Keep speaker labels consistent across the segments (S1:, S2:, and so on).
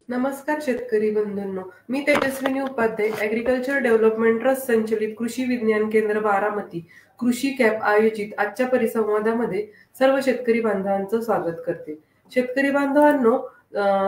S1: नमस्कार शेतकरी बंधूंनो, मी Tejaswini Upadhyay, agriculture development trust संचलित कृषी विज्ञान केंद्र बारामती कृषी कॅप आयोजित आजच्या परिसंवादामध्ये सर्व शेतकरी बांधवांचं स्वागत करते. शेतकरी बांधवांनो,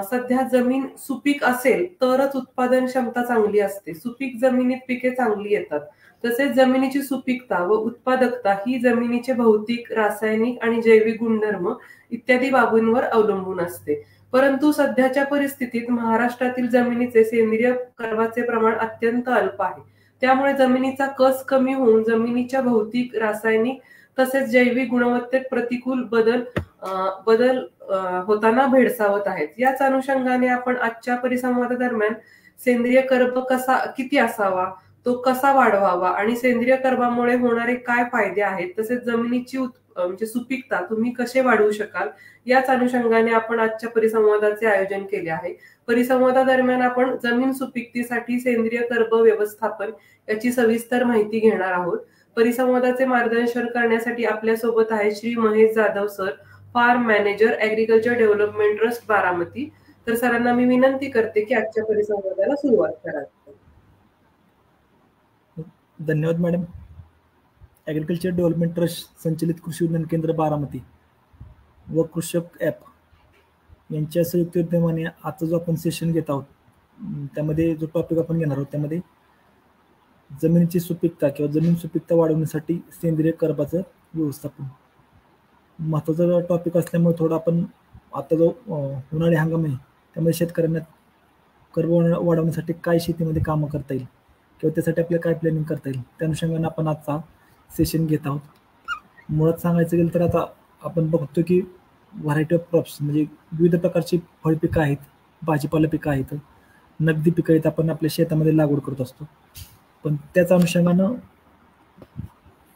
S1: सध्या जमीन सुपीक असेल तरच उत्पादन क्षमता चांगली असते. सुपीक जमिनीत पिके चांगली येतात. तसेच जमिनीची सुपीकता व उत्पादकता ही जमिनीचे भौतिक, रासायनिक आणि जैविक गुणधर्म इत्यादी बाबींवर अवलंबून असते. परंतु सध्याच्या परिस्थितीत महाराष्ट्रातील जमिनीचे सेंद्रिय कर्बाचे प्रमाण अत्यंत अल्प आहे. त्यामुळे जमिनीचा कस कमी होऊन जमिनीच्या भौतिक, रासायनिक तसेच जैविक गुणवत्तेत प्रतिकूल बदल होताना भेडसावत आहेत. याच अनुषंगाने आपण आजच्या परिसंवादादरम्यान सेंद्रिय कर्ब किती असावा, तो कसा वाढवावा आणि सेंद्रिय कर्बामुळे होणारे काय फायदे आहेत, तसेच जमिनीची म्हणजे सुपीकता तुम्ही कसे वाढवू शकाल, याच अनुषंगाने आपण आजच्या परिसंवादाचे आयोजन केले आहे. परिसंवादादरम्यान आपण जमीन सुपीकतेसाठी सेंद्रिय कर्ब व्यवस्थापन याची सविस्तर माहिती घेणार आहोत. परिसंवादाचे मार्गदर्शन करण्यासाठी आपल्यासोबत आहे Shri Mahesh Jadhav sir, farm manager, agriculture development trust Baramati. तर सरांना मी विनंती करते की आजच्या परिसंवादाला सुरुवात करा.
S2: धन्यवाद मॅडम. ॲग्रिकल्चर डेव्हलपमेंट ट्रस्ट संचलित कृषी विज्ञान केंद्र बारामती व कृषक ॲप यांच्या संयुक्त विद्यमाने आजचा जो आपण सेशन घेत आहोत त्यामध्ये जो टॉपिक आपण घेणार आहोत त्यामध्ये जमिनीची सुपीकता किंवा जमीन सुपीकता वाढवण्यासाठी सेंद्रिय कर्बाचं व्यवस्थापन महत्त्वाचा टॉपिक असल्यामुळे थोडं आपण आता जो उन्हाळी हंगाम आहे त्यामध्ये शेतकऱ्यांना कर्ब वाढवण्यासाठी काय शेतीमध्ये कामं करता येईल किंवा त्यासाठी आपल्याला काय प्लॅनिंग करता येईल त्या अनुषंगाने आपण आजचा सेशन घेत आहोत. मुळात सांगायचं गेलं तर आता आपण बघतो की व्हरायटी ऑफ क्रॉप्स म्हणजे विविध प्रकारची फळपिकं आहेत, भाजीपाला पिकं आहेत, नगदी पिकं आहेत, आपण आपल्या शेतामध्ये लागवड करत असतो. पण त्याच अनुषंगानं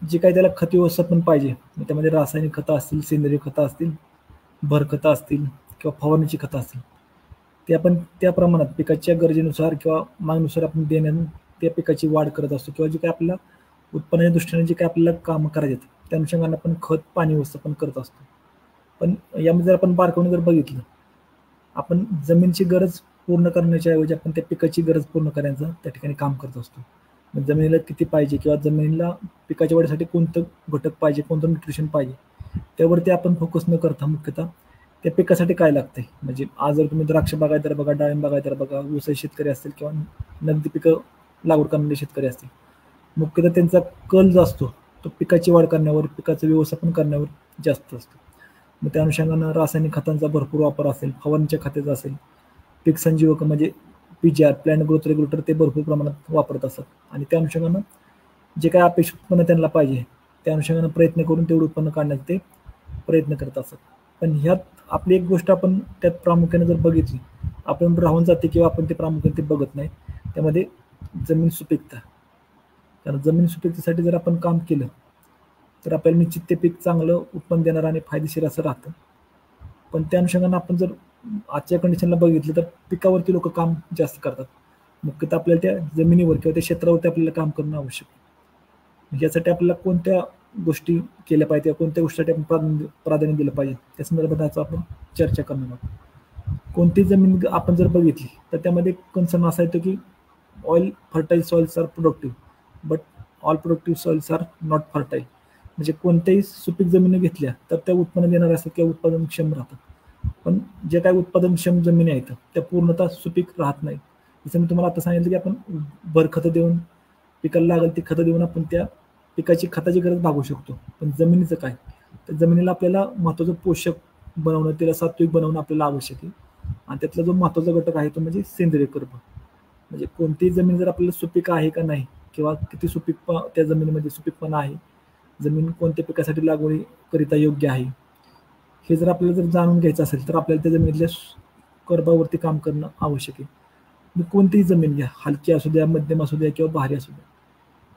S2: जे काही त्याला खत व्यवस्थापन पाहिजे त्यामध्ये रासायनिक खतं असतील, सेंद्रिय खतं असतील, भरखतं असतील किंवा फवारणीची खतं असतील ते आपण त्या प्रमाणात पिकाच्या गरजेनुसार किंवा मागणीनुसार आपण देण्यानं त्या पिकाची वाढ करत असतो किंवा जे काही आपल्याला उत्पन्नाच्या दृष्टीने जे काही आपल्याला कामं करायचे त्या अनुषंगाने आपण खत पाणी व्यवस्थापन करत असतो. पण यामध्ये जर आपण बारकावून जर बघितलं आपण जमिनीची गरज पूर्ण करण्याच्या ऐवजी आपण त्या पिकाची गरज पूर्ण करण्याचं त्या ठिकाणी काम करत असतो. जमिनीला किती पाहिजे किंवा जमिनीला पिकाच्या वाढीसाठी कोणतं घटक पाहिजे, कोणतं न्यूट्रिशन पाहिजे त्यावरती आपण फोकस न करता मुख्यतः त्या पिकासाठी काय लागतंय. म्हणजे आज जर तुम्ही द्राक्ष बागायतदार बघा, डाळिंब बागायतदार बघा, ऊसाचे शेतकरी असतील किंवा नगदी पिकं लागवड करणारे शेतकरी असतील, मुख्यतः त्यांचा कल जो असतो तो पिकाची वाढ करण्यावर, पिकाचं व्यवस्थापन करण्यावर जास्त असतो. मग त्या अनुषंगानं रासायनिक खतांचा भरपूर वापर असेल, फवारणीच्या खताचा असेल, पीक संजीवक म्हणजे PGR प्लॅन्ट ग्रोथ रेग्युलेटर ते भरपूर प्रमाणात वापरत असतात आणि त्या अनुषंगानं जे काय अपेक्षित उत्पन्न त्यांना पाहिजे त्या अनुषंगानं प्रयत्न करून तेवढं उत्पन्न काढण्याचा ते प्रयत्न करत असतात. पण ह्यात आपली एक गोष्ट आपण त्यात प्रामुख्याने जर बघितली, आपण राहून जाते किंवा आपण ते प्रामुख्याने ते बघत नाही, त्यामध्ये जमीन सुपीकता. कारण जमीन सुपीकतेसाठी जर आपण काम केलं तर आपल्याला निश्चित ते पीक चांगलं उत्पन्न देणार आणि फायदेशीर असं राहतं. पण त्या अनुषंगानं आपण जर आजच्या कंडिशनला बघितलं तर पिकावरती लोक काम जास्त करतात. मुख्यतः आपल्याला त्या जमिनीवर किंवा त्या क्षेत्रावरती आपल्याला काम करणं आवश्यक आहे. यासाठी आपल्याला कोणत्या गोष्टी केल्या पाहिजे किंवा कोणत्या गोष्टीसाठी आपण प्राधान्य दिलं पाहिजे त्या संदर्भात आज आपण चर्चा करणार आहोत. कोणती जमीन आपण जर बघितली तर त्यामध्ये कन्सर्न असा येतो की all fertile soils are productive but all productive soils are not fertile. म्हणजे कोणत्याही सुपीक जमिनी घेतल्या तर त्या उत्पन्न देणार असतात किंवा उत्पादनक्षम राहतात. पण जे काही उत्पादनक्षम जमिनी आहेत त्या पूर्णतः सुपीक राहत नाहीत. जसं मी तुम्हाला आता सांगितलं की आपण भरखतं देऊन पिकाला लागेल ती खतं देऊन आपण त्या पिकाची खताची गरज भागवू शकतो. पण जमिनीचं काय, तर जमिनीला आपल्याला महत्त्वाचं पोषक बनवणं, त्याला सात्विक बनवणं आपल्याला आवश्यक आहे. आणि त्यातला जो महत्त्वाचा घटक आहे तो म्हणजे सेंद्रिय कर्ब. म्हणजे कोणतीही जमीन जर आपल्याला सुपीक आहे का नाही किंवा किती सुपीक त्या जमिनीमध्ये सुपीकपणा आहे, जमीन कोणत्या पिकासाठी लागवडीकरिता योग्य आहे, हे जर आपल्याला जर जाणून घ्यायचं असेल तर आपल्याला त्या जमिनीतल्या कर्बावरती काम करणं आवश्यक आहे. कोणतीही जमीन घ्या, हलकी असू द्या, मध्यम असू द्या किंवा भारी असू द्या,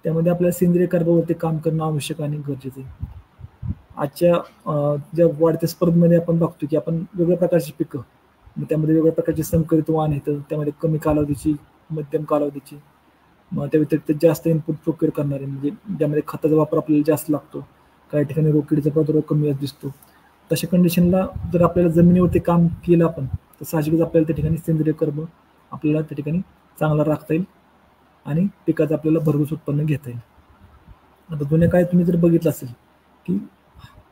S2: त्यामध्ये आपल्याला सेंद्रिय कर्बावरती काम करणं आवश्यक आणि गरजेचं आहे. आजच्या ज्या वाढत्या स्पर्धेमध्ये आपण बघतो की आपण वेगवेगळ्या प्रकारची पिकं, त्यामध्ये वेगवेगळ्या प्रकारचे संकरित वाण आहेत, त्यामध्ये कमी कालावधीची, मध्यम कालावधीची, मग त्या व्यतिरिक्त जास्त इनपुट प्रोक्युअर करणारे म्हणजे ज्यामध्ये खताचा वापर आपल्याला जास्त लागतो, काही ठिकाणी रोगकिडीचा प्रादुर्भाव कमी दिसतो. तशा कंडिशनला जर आपल्याला जमिनीवरती काम केलं आपण तर तर साहजिकच आपल्याला त्या ठिकाणी सेंद्रिय कर्ब आपल्याला त्या ठिकाणी चांगला राखता येईल आणि पिकाचं आपल्याला भरघोस उत्पन्न घेता येईल. आता जुन्या काळात तुम्ही जर बघितलं असेल की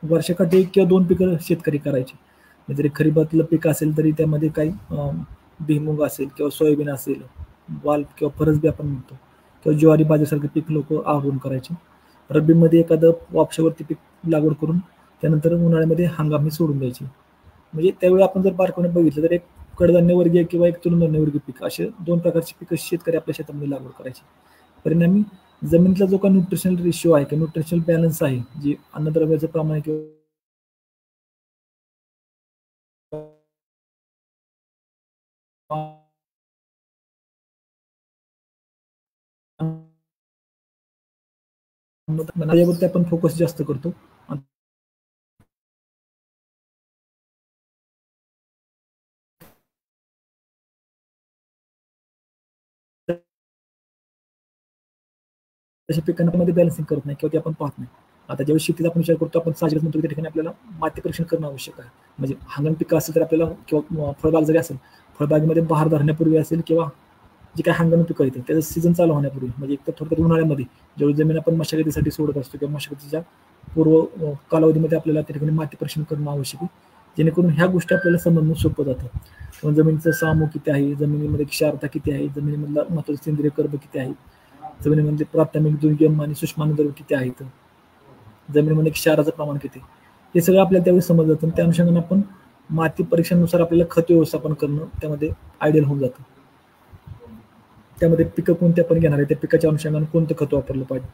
S2: वर्षाकाठी 1 किंवा 2 पिकं शेतकरी करायचे. जरी खरीपातलं पीक असेल तरी त्यामध्ये काही भुईमूग असेल किंवा सोयाबीन असेल, वाल किंवा फरसबी आपण म्हणतो किंवा ज्वारी बाजरीसारखे पीक लोक आवरून करायचे. रब्बीमध्ये एखादं वापशावरती पीक लागवड करून त्यानंतर उन्हाळ्यामध्ये हंगामी सोडून द्यायची. म्हणजे त्यावेळी आपण जर बारकाईने बघितलं तर एक कडधान्यवर्गीय किंवा एक तृणधान्यवर्गीय पीक असे 2 प्रकारची पिकं शेतकरी आपल्या शेतामध्ये लागवड करायची. परिणामी जमिनीतला जो काही न्यूट्रिशनल रेशिओ आहे किंवा न्यूट्रिशनल बॅलन्स आहे, जे अन्नद्रव्याचं प्रमाण किंवा यावरती आपण फोकस जास्त करतो. तशा पिकांमध्ये बॅलन्सिंग करत नाही किंवा ते आपण पाहत नाही. आता ज्यावेळी शेतीचा आपण विचार करतो, आपण साहजिकच म्हणतो त्या ठिकाणी आपल्याला माती परीक्षण करणं आवश्यक आहे. म्हणजे हंगामी पिकं असेल तर आपल्याला किंवा फळबाग जरी असेल, फळबागेमध्ये बहार धरण्यापूर्वी असेल किंवा जे काही हंगामी पिकं येतं त्याचं सीझन चालू होण्यापूर्वी, म्हणजे एक तर थोडक्यात उन्हाळ्यामध्ये ज्यावेळी जमीन आपण मशागतीसाठी सोडत असतो किंवा मशागतीच्या पूर्व कालावधीमध्ये आपल्याला त्या ठिकाणी माती परीक्षण करणं आवश्यक आहे, जेणेकरून ह्या गोष्टी आपल्याला समजणं सोपं जातं. किंवा जमिनीचं सामू किती आहे, जमिनीमध्ये क्षारता किती आहे, जमिनीमधला महत्त्वाचा सेंद्रिय कर्ब किती आहे, जमिनीमध्ये प्राथमिक दुर्गम आणि सूक्ष्माणुद्रव्य किती आहेत, जमिनीमध्ये क्षाराचं प्रमाण किती, हे सगळं आपल्याला त्यावेळी समजलं जातं. त्या अनुषंगाने आपण माती परीक्षणानुसार आपल्याला खत व्यवस्थापन करणं त्यामध्ये आयडियल होऊन जातं. त्यामध्ये पिकं कोणती आपण घेणार आहे, त्या पिकाच्या अनुषंगाने कोणतं खत वापरलं पाहिजे.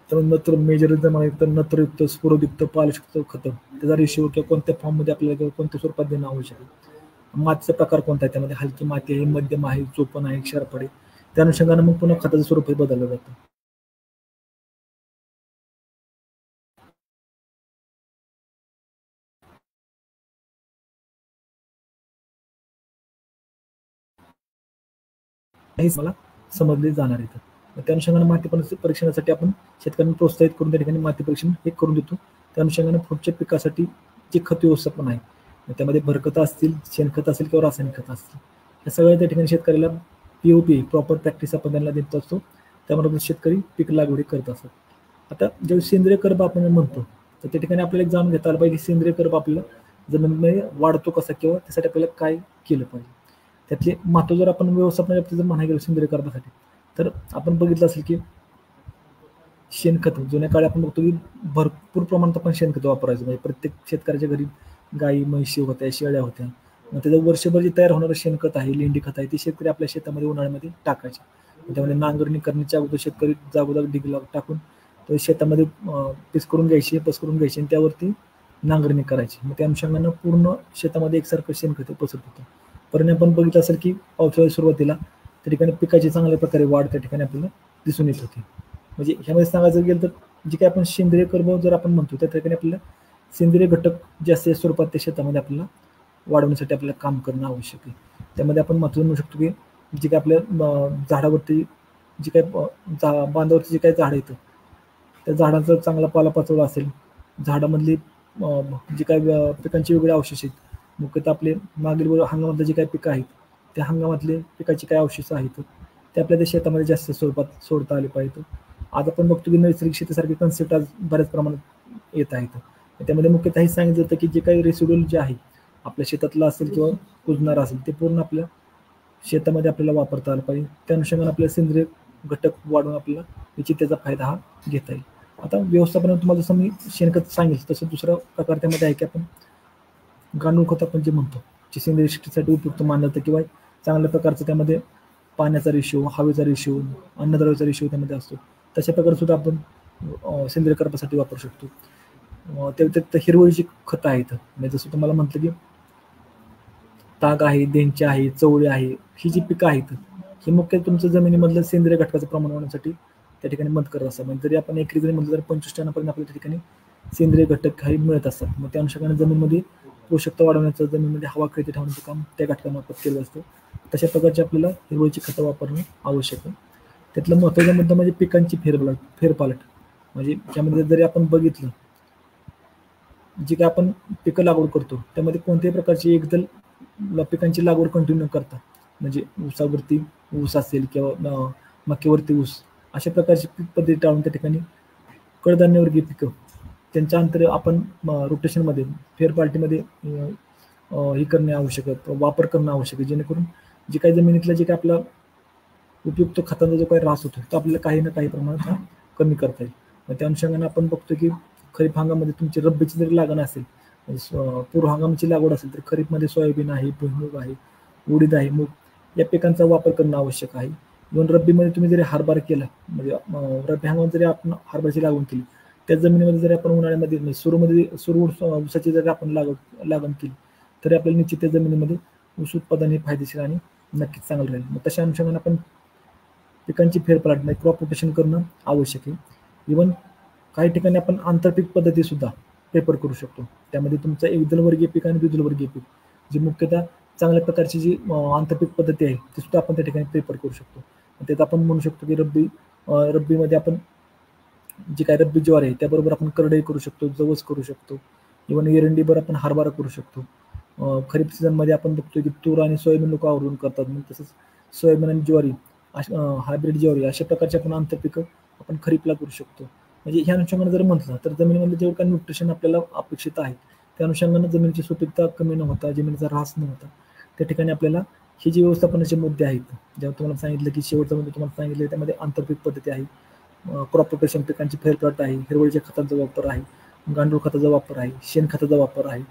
S2: तर नत्र मेजर जर म्हणायचं तर नत्रयुक्त, स्फुरदयुक्त, पालयुक्त खतं, त्याचा रेशिओ किंवा कोणत्या फॉर्ममध्ये आपल्याला किंवा कोणत्या स्वरूपात देणं आवश्यक आहे. मातीचा प्रकार कोणता आहे, त्यामध्ये हलकी माती आहे, मध्यम आहे, चोपण आहे, क्षारपड आहे, त्या अनुषंगाने मग पुन्हा खताचं स्वरूप बदललं जातं. हेच मला समजले जाणार आहे. त्या अनुषंगाने माती परीक्षणासाठी आपण शेतकऱ्यांना प्रोत्साहित करून त्या ठिकाणी माती परीक्षण हे करून देतो. त्या अनुषंगाने पुढच्या पिकासाठी जे खत व्यवस्थापन आहे, त्यामध्ये भरखतं असतील, शेणखत असेल किंवा रासायनिक खत असतील, या सगळ्या त्या ठिकाणी शेतकऱ्याला POP प्रॉपर प्रॅक्टिस आपण त्यांना देत असतो. त्याबरोबर शेतकरी पीक लागवडी करत असतात. आता जेव्हा सेंद्रिय कर्ब आपण म्हणतो तर त्या ठिकाणी आपल्याला एक जाणून घेता आलं पाहिजे की सेंद्रिय कर्ब आपल्याला जमिनीमध्ये वाढतो कसा किंवा त्यासाठी आपल्याला काय केलं पाहिजे. त्यातले महत्त्व जर आपण व्यवस्थापनाच्या बाबतीत जर म्हणायला गेलो सेंद्रिय कर्बासाठी, तर आपण बघितलं असेल की शेणखत जुन्या काळी आपण बघतो की भरपूर प्रमाणात आपण शेणखत वापरायचं. म्हणजे प्रत्येक शेतकऱ्याच्या घरी गाई म्हैशी होत्या, शेळ्या होत्या. मग त्याचं वर्षभर जे तयार होणारं शेणखत आहे, लेंडी खत आहे, ते शेतकरी आपल्या शेतामध्ये उन्हाळ्यामध्ये टाकायचे. त्यामध्ये नांगरणी करण्याच्या अगोदर शेतकरी जागोजाग डिग टाकून तर शेतामध्ये पीस करून घ्यायची आणि त्यावरती नांगरणी करायची. मग त्या अनुषंगानं पूर्ण शेतामध्ये एकसारखं शेणखत पसरत होतं. परिणाम आपण बघितलं असेल की पावसाळ्याच्या सुरुवातीला त्या ठिकाणी पिकाची चांगल्या प्रकारे वाढ त्या ठिकाणी आपल्याला दिसून येत होती. म्हणजे ह्यामध्ये सांगायचं गेलं तर जे काही आपण सेंद्रिय कर्ब जर आपण म्हणतो त्या ठिकाणी आपल्याला सेंद्रिय घटक जास्त स्वरूपात त्या शेतामध्ये आपल्याला वाढवण्यासाठी आपल्याला काम करणं आवश्यक आहे. त्यामध्ये आपण महत्त्वाचं म्हणू शकतो की जे काही आपल्या झाडावरती जे काही बांधावरती जे काही झाडं येतं त्या झाडाचा चांगला पालापाचोळा असेल, झाडामधली जे काही पिकांची वेगवेगळे अवशेष आहेत, मुख्यतः आपले मागील हंगामातले जे काही पिकं आहेत त्या हंगामातले पिकाचे काही अवशेष आहेत ते आपल्या त्या शेतामध्ये जास्त स्वरूपात सोडता आले पाहिजेत. आज आपण बघतो की नैसर्गिक शेतीसारखे कन्सेप्ट आज बऱ्याच प्रमाणात येत आहेत. त्यामध्ये मुख्यतः हे सांगितलं जातं की जे काही रेसिड्युअल जे आहे आपल्या शेतातलं असेल किंवा कुजणारं असेल ते पूर्ण आपल्या शेतामध्ये आपल्याला वापरता आलं पाहिजे. त्या अनुषंगाने आपल्याला सेंद्रिय घटक वाढवून आपल्याला निश्चित त्याचा फायदा हा घेता येईल. आता व्यवस्थापनात तुम्हाला जसं मी शेणखत सांगितलं तसं दुसरा प्रकार त्यामध्ये आहे की आपण गांडूळ खत आपण जे म्हणतो, जे सेंद्रिय शेतीसाठी उपयुक्त मानलं जातं किंवा चांगल्या प्रकारचं त्यामध्ये पाण्याचा रेशिओ, हवेचा रेशिओ, अन्नद्रव्याचा रेशिओ त्यामध्ये असतो. तशा प्रकारे सुद्धा आपण सेंद्रिय कर्बासाठी वापरू शकतो. त्या व्यतिरिक्त हिरवळीची खतं आहेत, म्हणजे जसं तुम्हाला म्हटलं की ताग आहे, देंच्या आहे, चवळी आहे, ही जी पिकं आहेत ही मुख्य तुमचं जमिनीमधलं सेंद्रिय घटकाचं प्रमाण वाढवण्यासाठी त्या ठिकाणी मदत करत असतात. म्हणजे जरी आपण एकरी जरी म्हटलं तर 25 टनापर्यंत आपल्या त्या ठिकाणी सेंद्रिय घटक काही मिळत असतात. मग त्या अनुषंगाने जमिनीमध्ये पोषकता वाढवण्याचं, जमिनीमध्ये हवा खेळती ठेवण्याचं काम त्या घटकामार्फत केलं असतं. तशा प्रकारची आपल्याला हिरवळीची खतं वापरणं आवश्यक आहे. त्यातला महत्त्वाचा मुद्दा म्हणजे पिकांची फेरपालट. म्हणजे त्यामध्ये जरी आपण बघितलं जी काय आपण पिकं लागवड करतो त्यामध्ये कोणत्याही प्रकारची एकदल पिकांची लागवड कंटिन्यू करता, म्हणजे ऊसावरती ऊस असेल किंवा मक्यावरती ऊस, अशा प्रकारची पीक पद्धती टाळून त्या ठिकाणी कडधान्यवर्गीय पिकं त्यांच्या अंतर आपण रोटेशनमध्ये फेरपालटीमध्ये हे करणे आवश्यक आहे, वापर करणं आवश्यक आहे, जेणेकरून जे काही जमिनीतला जे काही आपला उपयुक्त खतांचा जो काही ऱ्हास होतो तो आपल्याला काही ना काही प्रमाणात कमी करता येईल. मग त्या अनुषंगाने आपण बघतो की खरीप हंगामामध्ये तुमची रब्बीची जरी लागण असेल, पूर्व हंगामाची लागवड असेल, तर खरीपमध्ये सोयाबीन आहे, भुईमूग आहे, उडीद आहे, मूग या पिकांचा वापर करणं आवश्यक आहे. इव्हन रब्बीमध्ये तुम्ही जरी हरभरा केला, म्हणजे रब्बी हंगामात जरी आपण हरभऱ्याची लागवड केली, त्या जमिनीमध्ये जरी आपण उन्हाळ्यामध्ये सुरू ऊसाची जरी आपण लागण केली, तरी आपल्याला निश्चित त्या जमिनीमध्ये ऊस उत्पादन हे फायदेशीर आणि नक्कीच चांगलं राहील. मग तशा अनुषंगाने आपण पिकांची फेरपालट म्हणजे क्रॉप रोटेशन करणं आवश्यक आहे. इव्हन काही ठिकाणी आपण आंतरपीक पद्धती सुद्धा प्रेफर करू शकतो. त्यामध्ये तुमचं एकदल वर्गीय पीक आणि द्विदल वर्गीय पीक, जी मुख्यतः चांगल्या प्रकारची जी आंतरपीक पद्धती आहे ती सुद्धा आपण त्या ठिकाणी प्रेफर करू शकतो. त्यात आपण म्हणू शकतो की रब्बीमध्ये आपण जी काय रब्बी ज्वार आहे त्याबरोबर आपण करडई करू शकतो, जवस करू शकतो, इव्हन एरंडीवर आपण हरभरा करू शकतो. खरीप सीझनमध्ये आपण बघतो की तूर आणि सोयाबीन लोक आवर्जून करतात, मग तसंच सोयाबीन आणि ज्वारी, हायब्रिड ज्वारी अशा प्रकारचे आपण आंतरपिकं आपण खरीपला करू शकतो. म्हणजे ह्या अनुषंगाने जर म्हटलं तर जमिनीमध्ये जेवढं काही न्यूट्रिशन आपल्याला अपेक्षित आहे त्या अनुषंगाने जमिनीची सुपीकता कमी न होता, जमिनीचा ऱ्हास न होता, त्या ठिकाणी आपल्याला हे जे व्यवस्थापनाचे मुद्दे आहेत, जेव्हा तुम्हाला सांगितलं की शेवटचा मुद्दा तुम्हाला सांगितलं त्यामध्ये आंतरपीक पद्धती आहे, क्रॉप रोटेशन, पिकांची फेरपालट आहे, हिरवळीच्या खतांचा वापर आहे, गांडूळ खताचा वापर आहे, शेणखताचा वापर आहे.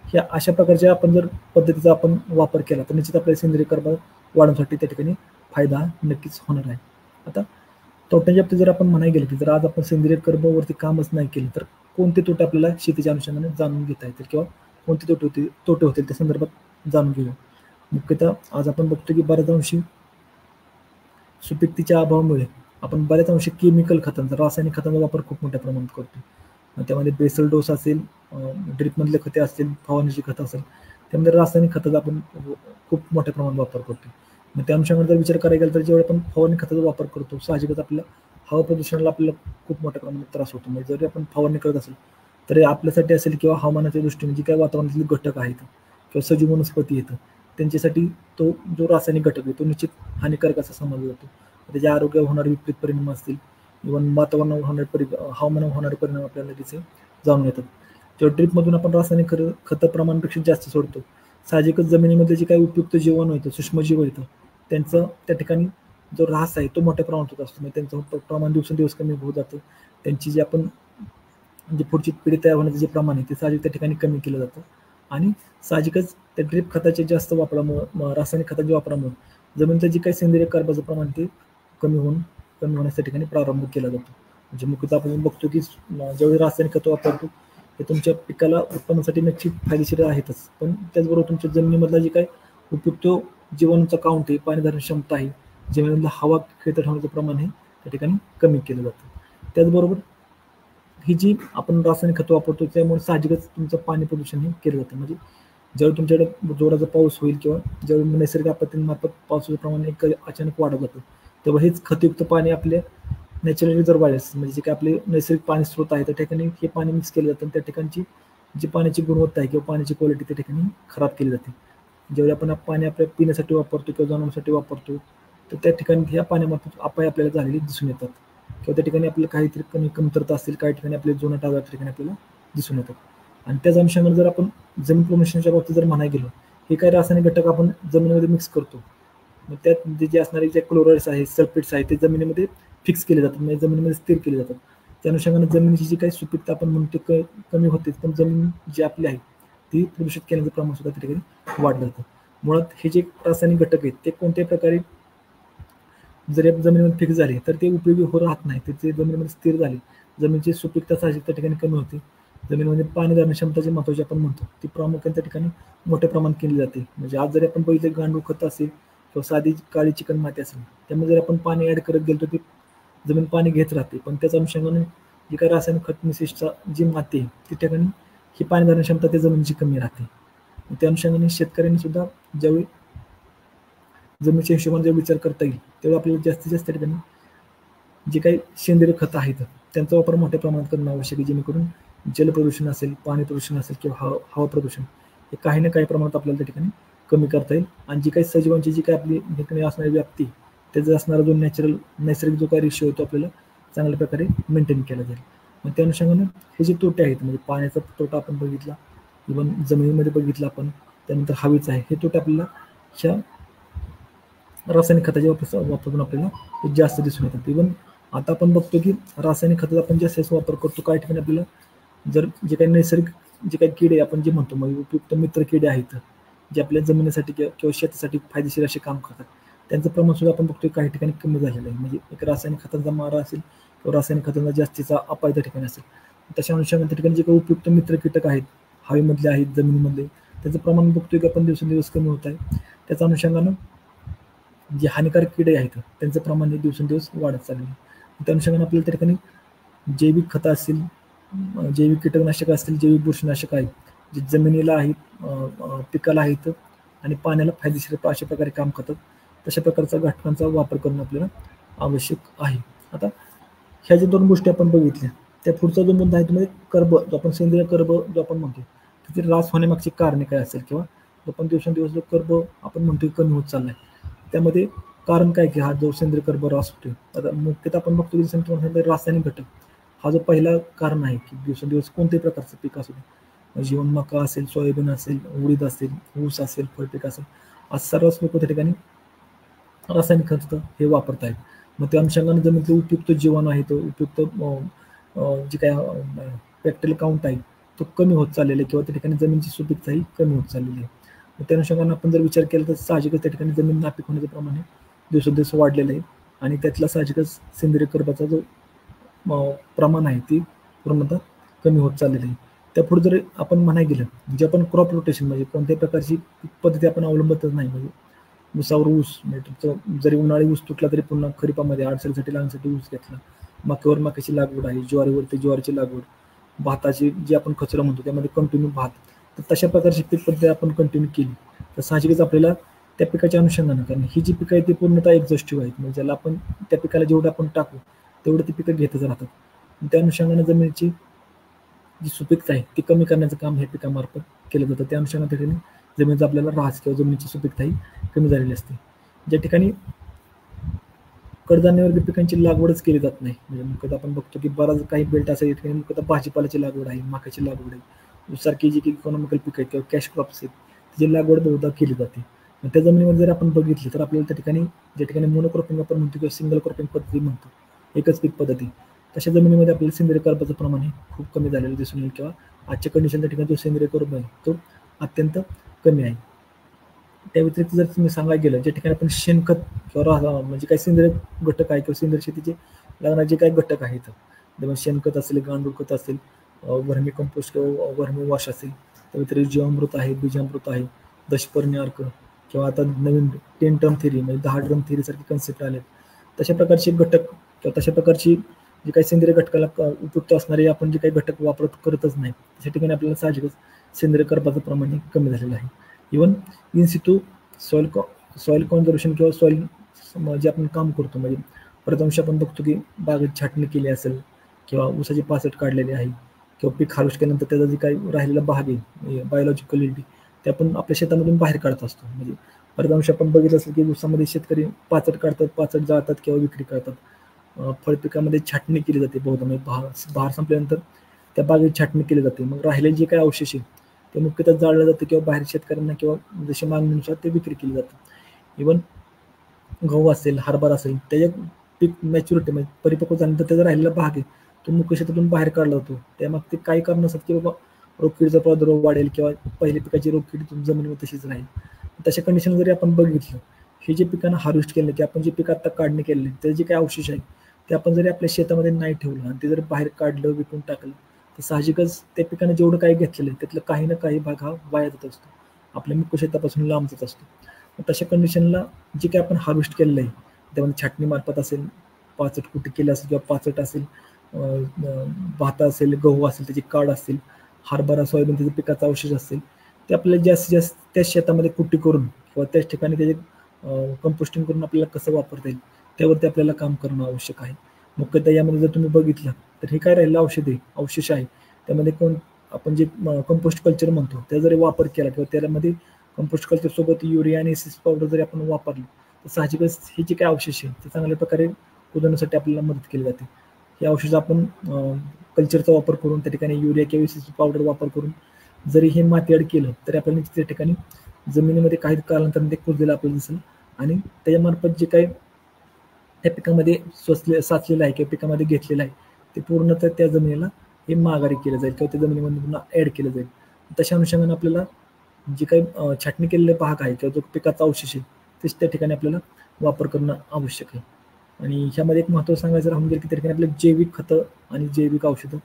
S2: ह्या अशा प्रकारच्या आपण जर पद्धतीचा आपण वापर केला तर निश्चित आपल्या सेंद्रिय कर्ब वाढवण्यासाठी त्या ठिकाणी फायदा नक्कीच होणार आहे. आता तोट्याच्या बाबतीत जर आपण म्हणायला गेलं की जर आज आपण सेंद्रिय कर्बावरती कामच नाही केलं तर कोणते तोटे आपल्याला शेतीच्या अनुषंगाने जाणून घेता येतील किंवा कोणते तोटे होतील त्या संदर्भात जाणून घेऊया. मुख्यतः आज आपण बघतो की बऱ्याच अंशी सुपीकतेच्या अभावामुळे आपण बऱ्याच अंशी केमिकल खतांचा, रासायनिक खतांचा वापर खूप मोठ्या प्रमाणात करतो. त्यामध्ये बेसल डोस असेल, ड्रिपमधले खते असतील, फवारणीची खतं असेल, त्यामध्ये रासायनिक खताचा आपण खूप मोठ्या प्रमाणात वापर करतो. मग त्या अनुषंगाने जर विचार करायला गेला तर जेव्हा आपण फवारणी खताचा वापर करतो साहजिकच आपल्याला हवा प्रदूषणाला आपल्याला खूप मोठ्या प्रमाणात त्रास होतो. म्हणजे जरी आपण फवारणी करत असेल तरी आपल्यासाठी असेल किंवा हवामानाच्या दृष्टीने जे काही वातावरणातले घटक आहेत किंवा सजीव वनस्पती येतं त्यांच्यासाठी तो जो रासायनिक घटक आहे तो निश्चित हानिकारक असा समजला जातो. त्याच्या आरोग्यावर होणारे विपरीत परिणाम असतील, इव्हन वातावरणावर होणारे हवामानावर होणारे परिणाम आपल्याला लगेच जाणून येतात. जेव्हा ड्रिपमधून आपण रासायनिक खतं प्रमाणापेक्षा जास्त सोडतो साहजिकच जमिनीमध्ये जे काही उपयुक्त जीवाणू येतं, सूक्ष्मजीव येतं, त्यांचं त्या ठिकाणी जो ऱ्हास आहे तो मोठ्या प्रमाणात होत असतो. म्हणजे त्यांचं प्रमाण दिवसेंदिवस कमी होत जातं. त्यांची जी आपण म्हणजे पुढची पिढी तयार होण्याचं जे प्रमाण आहे ते साहजिक त्या ठिकाणी कमी केलं जातं. आणि साहजिकच त्या ड्रिप खताच्या जास्त वापरामुळे, रासायनिक खताच्या वापरामुळे जमिनीचं जे काही सेंद्रिय कर्बाचं प्रमाण ते कमी होण्यास त्या ठिकाणी प्रारंभ केला जातो. म्हणजे मुख्यतः आपण बघतो की ज्यावेळी रासायनिक खतं वापरतो ते तुमच्या पिकाला उत्पन्नासाठी नक्कीच फायदेशीर आहेतच, पण त्याचबरोबर तुमच्या जमिनीमधला जे काही उपयुक्त जीवाणूचा काउंट आहे, पाणी धारण क्षमता आहे, जमिनीमधला हवा खेळतं ठेवण्याचं प्रमाण आहे त्या ठिकाणी कमी केलं जातं. त्याचबरोबर ही जी आपण रासायनिक खतं वापरतो त्यामुळे साहजिकच तुमचं पाणी प्रदूषण हे केलं जातं. म्हणजे ज्यावेळी तुमच्याकडे जोराचा पाऊस होईल किंवा ज्यावेळी नैसर्गिक आपत्तींमार्फत पावसाचं प्रमाण एक अचानक वाढत जातं तेव्हा हेच खतयुक्त पाणी आपल्या नॅचरल रिझर्वायर्स म्हणजे जे काही आपले नैसर्गिक पाणी स्रोत आहे त्या ठिकाणी हे पाणी मिक्स केलं जातं आणि त्या ठिकाणची जी पाण्याची गुणवत्ता आहे किंवा पाण्याची क्वालिटी त्या ठिकाणी खराब केली जाते. ज्यावेळी आपण पाणी आपल्या पिण्यासाठी वापरतो किंवा जनावरांसाठी वापरतो तर त्या ठिकाणी ह्या पाण्यामार्फत अपाय आपल्याला झालेली दिसून येतात किंवा त्या ठिकाणी आपल्याला काहीतरी कमतरता असतील, काही ठिकाणी आपले जुना टागा त्या ठिकाणी आपल्याला दिसून येतात. आणि त्याच अंशाने जर आपण जमीन प्रदूषणाच्या बाबतीत जर म्हणायला गेलो हे काही रासायनिक घटक आपण जमिनीमध्ये मिक्स करतो, मग त्यात जे असणारे जे क्लोराइड्स आहेत, सल्फेट्स आहेत ते जमिनीमध्ये फिक्स केले जातात, म्हणजे जमिनीमध्ये स्थिर केले जातात. त्या अनुषंगाने जमिनीची जी काही सुपीकता आपण म्हणतो कमी होते, पण जमीन जी आपली आहे ती प्रदूषित केल्याचं प्रमाण सुद्धा त्या ठिकाणी वाढलं जातं. मुळात हे जे रासायनिक घटक आहेत ते कोणत्याही प्रकारे जर जमिनीमध्ये फिक्स झाले तर ते उपयोगी राहत नाही. ते जमिनीमध्ये स्थिर झाले, जमिनीची सुपीकता साहजिक त्या ठिकाणी कमी होते. जमिनीमध्ये पाणी धारण क्षमता जी महत्त्वाची आपण म्हणतो ती प्रामुख्याने त्या ठिकाणी मोठ्या प्रमाणात केली जाते. म्हणजे आज जरी आपण बघितलं गांडूळ खत असेल किंवा साधी काळी चिकन माती असेल त्यामुळे जर आपण पाणी ॲड करत गेलो तर ती जमीन पाणी घेत राहते, पण त्याच अनुषंगाने जी काही रासायनिक खत मिश्रित जी माती आहे ती ठिकाणी ही पाणी धारण क्षमता त्या जमिनीची कमी राहते. त्या अनुषंगाने शेतकऱ्यांनी सुद्धा ज्यावेळी जमिनीच्या हिशोबाने जर विचार करता येईल तेव्हा आपल्याला जास्तीत जास्त ठिकाणी जे काही सेंद्रिय खतं आहेत त्यांचा वापर मोठ्या प्रमाणात करणं आवश्यक आहे, जेणेकरून जलप्रदूषण असेल, पाणी प्रदूषण असेल किंवा हवा प्रदूषण हे काही ना काही प्रमाणात आपल्याला त्या ठिकाणी कमी करता येईल आणि जी काही सजीवांची जी काही आपली ठिकाणी असणारी व्याप्ती त्याचा असणारा जो नैसर्गिक जो काही रेशो आहे तो आपल्याला चांगल्या प्रकारे मेंटेन केला जाईल. मग त्या अनुषंगाने हे जे तोटे आहेत म्हणजे पाण्याचा तोटा आपण बघितला, इव्हन जमिनीमध्ये बघितला आपण, त्यानंतर हवेचा आहे, हे तोटे आपल्याला ह्या रासायनिक खताच्या वापरून आपल्याला जास्त दिसून येतात. इव्हन आता आपण बघतो की रासायनिक खताचा आपण जास्त वापर करतो, काही ठिकाणी आपल्याला जर जे काही नैसर्गिक जे काही किडे आपण जे म्हणतो म्हणजे उपयुक्त मित्र किडे आहेत जे आपल्या जमिनीसाठी किंवा शेतीसाठी फायदेशीर असे काम करतात, त्यांचं प्रमाण सुद्धा आपण बघतोय काही ठिकाणी कमी झालेलं आहे. म्हणजे एक रासायनिक खतांचा मारा असेल किंवा रासायनिक खतांचा जास्तीचा अपाय त्या ठिकाणी असेल, तशा अनुषंगाने त्या ठिकाणी जे काही उपयुक्त मित्र कीटक आहेत हवेमधले आहेत जमिनीमधले त्याचं प्रमाण बघतोय की आपण दिवसेंदिवस कमी होत आहे. त्याच्या अनुषंगानं जे हानिकारक किडे आहेत त्यांचं प्रमाण हे दिवसेंदिवस वाढत चाललेलं आहे. त्या अनुषंगाने आपल्याला त्या ठिकाणी जैविक खतं असतील, जैविक कीटकनाशक असतील, जैविक बुरशीनाशक आहेत जे जमिनीला आहेत, पिकाला आहेत आणि पाण्याला फायदेशीर अशा प्रकारे काम करतात, तशा प्रकारचा घटकांचा वापर करणं आपल्याला आवश्यक आहे. आता ह्या ज्या 2 गोष्टी आपण बघितल्या, त्या पुढचा जो मुद्दा आहे तो म्हणजे कर्ब, जो आपण सेंद्रिय कर्ब जो आपण म्हणतो त्याचे ऱ्हास होण्यामागची कारणे काय असेल किंवा जो आपण दिवसेंदिवस जो कर्ब आपण म्हणतोय कमी होत चाललाय, त्यामध्ये कारण काय की हा जो सेंद्रिय कर्ब ऱ्हास होतोय. आता मुख्यतः आपण बघतो की रासायनिक घटक हा जो पहिला कारण आहे की दिवसेंदिवस कोणत्याही प्रकारचं पीक असू दे, जीवन मका असेल, सोयाबीन असेल, उडीद असेल, ऊस असेल, फळपीक असेल, आज सर्वच लोक त्या ठिकाणी रासायनिक खत हे वापरत आहेत. मग त्या अनुषंगाने जमिनीतलं उपयुक्त जीवन आहे तो उपयुक्त जे काय बॅक्टेरियल काउंट आहे तो कमी होत चाललेला आहे किंवा त्या ठिकाणी जमिनीची सुपीकताही कमी होत चाललेली आहे. मग त्या अनुषंगाने आपण जर विचार केला तर साहजिकच त्या ठिकाणी जमीन नापीक होण्याचं प्रमाण हे दिवसेंदिवस वाढलेलं आहे आणि त्यातला साहजिकच सेंद्रिय कर्बाचा जो प्रमाण आहे ती पूर्णतः कमी होत चाललेलं आहे. त्यापुढे जर आपण म्हणाय गेलं जे आपण क्रॉप रोटेशन म्हणजे कोणत्याही प्रकारची पद्धती आपण अवलंबतच नाही, म्हणजे ऊसावर ऊस म्हणजे तुमचं जरी उन्हाळी ऊस तुटला तरी पुन्हा खरीपामध्ये अडचणीसाठी लागण्यासाठी ऊस घेतला, मक्यावर मक्याची लागवड आहे, ज्वारीवरती ज्वारीची लागवड, भाताची जी आपण कचरा म्हणतो त्यामध्ये कंटिन्यू भात, तर तशा प्रकारची पीक पद्धती आपण कंटिन्यू केली तर साहजिकच आपल्याला त्या पिकाच्या अनुषंगानं, कारण ही जी पिकं आहे ती पूर्णतः एक्झॉस्टिव्ह आहेत, म्हणजे ज्याला आपण त्या पिकाला जेवढं आपण टाकू तेवढं ती पिकं घेतच राहतात. त्या अनुषंगानं जमिनीची जी सुपीकता आहे ती कमी करण्याचं काम हे पिकामार्फत केलं जातं. त्या अनुषंगाने त्या ठिकाणी जमिनीचा आपल्याला ऱ्हास किंवा जमिनीची सुपीकता ही कमी झालेली असते. ज्या ठिकाणी कडधान्यवर्गीय पिकांची लागवडच केली जात नाही, म्हणजे मुख्यतः आपण बघतो की बराच काही बेल्ट असेल या ठिकाणी मुख्यतः भाजीपाल्याची लागवड आहे, मकाची लागवड आहे, ऊसासारखी जी की इकॉनॉमिकल पिक आहेत किंवा कॅश क्रॉप्स आहेत त्याची लागवड बहुधा केली जाते. मग त्या जमिनीमध्ये जर आपण बघितली तर आपल्याला त्या ठिकाणी ज्या ठिकाणी मोनोक्रॉपिंग आपण म्हणतो किंवा सिंगल क्रॉपिंग पद्धती म्हणतो, एकच पीक पद्धती, तशा जमिनीमध्ये आपल्याला सेंद्रिय कर्बाचं प्रमाण हे खूप कमी झालेलं दिसून येईल किंवा आजच्या कंडिशन त्या ठिकाणी जो सेंद्रिय कर्ब आहे तो अत्यंत कमी आहे. त्या व्यतिरिक्त जर तुम्ही सांगायला गेलं ज्या ठिकाणी आपण शेणखत किंवा म्हणजे काही सेंद्रिय घटक आहे किंवा सेंद्रिय शेतीचे लागणारे जे काही घटक आहेत, जेव्हा शेणखत असेल, गांडूळ खत असेल, वर्मी कंपोस्ट किंवा वर्मी वॉश असेल, त्या व्यतिरिक्त जीवामृत आहे, बीजामृत आहे, दशपर्णी अर्क किंवा आता नवीन 10 ड्रम थेरी म्हणजे 10 ड्रम थेरी सारखी कन्सेप्ट आले, तशा प्रकारचे घटक किंवा तशा प्रकारची जे काही सेंद्रिय घटकाला उपयुक्त असणारे आपण जे काही घटक वापरत करतच नाही, तशा ठिकाणी आपल्याला साहजिकच सेंद्रिय कर्बाचं प्रमाण कमी झालेलं आहे. Even in situ soil conservation किंवा सॉइल जे आपण काम करतो म्हणजे प्रथमश आपण बघतो की बागेत छाटणी केली असेल किंवा ऊसाची पाचट काढलेली आहे किंवा पीक हार्वेस्ट केल्यानंतर त्याचा जे काही राहिलेला भाग आहे बायोलॉजिकलिटी ते आपण आपल्या शेतामधून बाहेर काढत असतो. म्हणजे प्रथमश आपण बघितलं असेल की ऊसामध्ये शेतकरी पाचट काढतात, पाचट जाळतात किंवा विक्री करतात. फळपिकामध्ये छाटणी केली जाते बहुधा, म्हणजे बहार संपल्यानंतर त्या बागेत छाटणी केली जाते, मग राहिले जे काही अवशेष आहे ते मुख्यतः जाळलं जातं किंवा बाहेर शेतकऱ्यांना किंवा जशी मागणीनुसार ते विक्री केली जातं. इव्हन गहू असेल, हरभरा असेल, त्याच्या पीक मॅच्युरिटी म्हणजे परिपक्व झाल्यानंतर त्याचा राहिलेला भाग आहे तो मुख्य शेतातून बाहेर काढला जातो. त्यामागे ते काही कारण असतात की बाबा रोगकीडीचा प्रादुर्भाव वाढेल किंवा पहिल्या पिकाची रोगकीडी जमिनीवर तशीच राहील. तशा कंडिशन जरी आपण बघितलं, हे जे पिकांना हार्वेस्ट केलं की आपण जे पीक आता काढणी केलेले त्याचे जे काही अवशेष आहे ते आपण जरी आपल्या शेतामध्ये नाही ठेवलं आणि ते जर बाहेर काढलं, विकून टाकलं तर साहजिकच त्या पिकाने जेवढं काही घेतलेलं आहे त्यातलं काही ना काही भाग हा वाया जात असतो, आपल्या मुख्य शेतापासून लांब जात असतो. तशा कंडिशनला जे काही आपण हार्वेस्ट केलेलं आहे त्यामध्ये छाटणी मार्फत असेल, पाचट कुटी केलं असेल किंवा पाचट असेल, भात असेल, गहू असेल त्याची काढ असेल, हरभरा सोयाबीन त्याच्या पिकाचा अवशेष असेल, ते आपल्याला जास्तीत जास्त त्या शेतामध्ये कुटी करून किंवा त्याच ठिकाणी त्याचे कंपोस्टिंग करून आपल्याला कसं वापरता येईल त्यावरती आपल्याला काम करणं आवश्यक आहे. मुख्यतः यामध्ये जर तुम्ही बघितलं तर हे काय राहिलं अवशेष आहे त्यामध्ये आपण जे कंपोस्ट कल्चर म्हणतो त्याचा जरी वापर केला किंवा त्यामध्ये कंपोस्ट कल्चर सोबत युरिया आणि एस पावडर जरी आपण वापरली तर साहजिकच हे जे काही अवशेष आहे ते चांगल्या प्रकारे कुजवण्यासाठी आपल्याला मदत केली जाते. हे अवशेष आपण कल्चरचा वापर करून त्या ठिकाणी युरिया किंवा एस पावडर वापर करून जरी हे माती ॲड केलं तरी आपल्याला त्या ठिकाणी जमिनीमध्ये काही कालांतराने ते कुजलेलं आपल्याला दिसेल आणि त्याच्यामार्फत जे काही त्या पिकामध्ये साचलेलं आहे किंवा पिकामध्ये घेतलेलं आहे ते पूर्णतः त्या जमिनीला हे माघारी केलं जाईल किंवा त्या जमिनीमध्ये पुन्हा ॲड केलं जाईल. तशा अनुषंगाने आपल्याला जे काही छाटणी केलेले भाग आहे किंवा जो पिकाचा अवशेष आहे तेच त्या ठिकाणी आपल्याला वापर करणं आवश्यक आहे. आणि ह्यामध्ये एक महत्त्व सांगायचं राहून गेलं की त्या ठिकाणी आपल्याला जैविक खतं आणि जैविक औषधं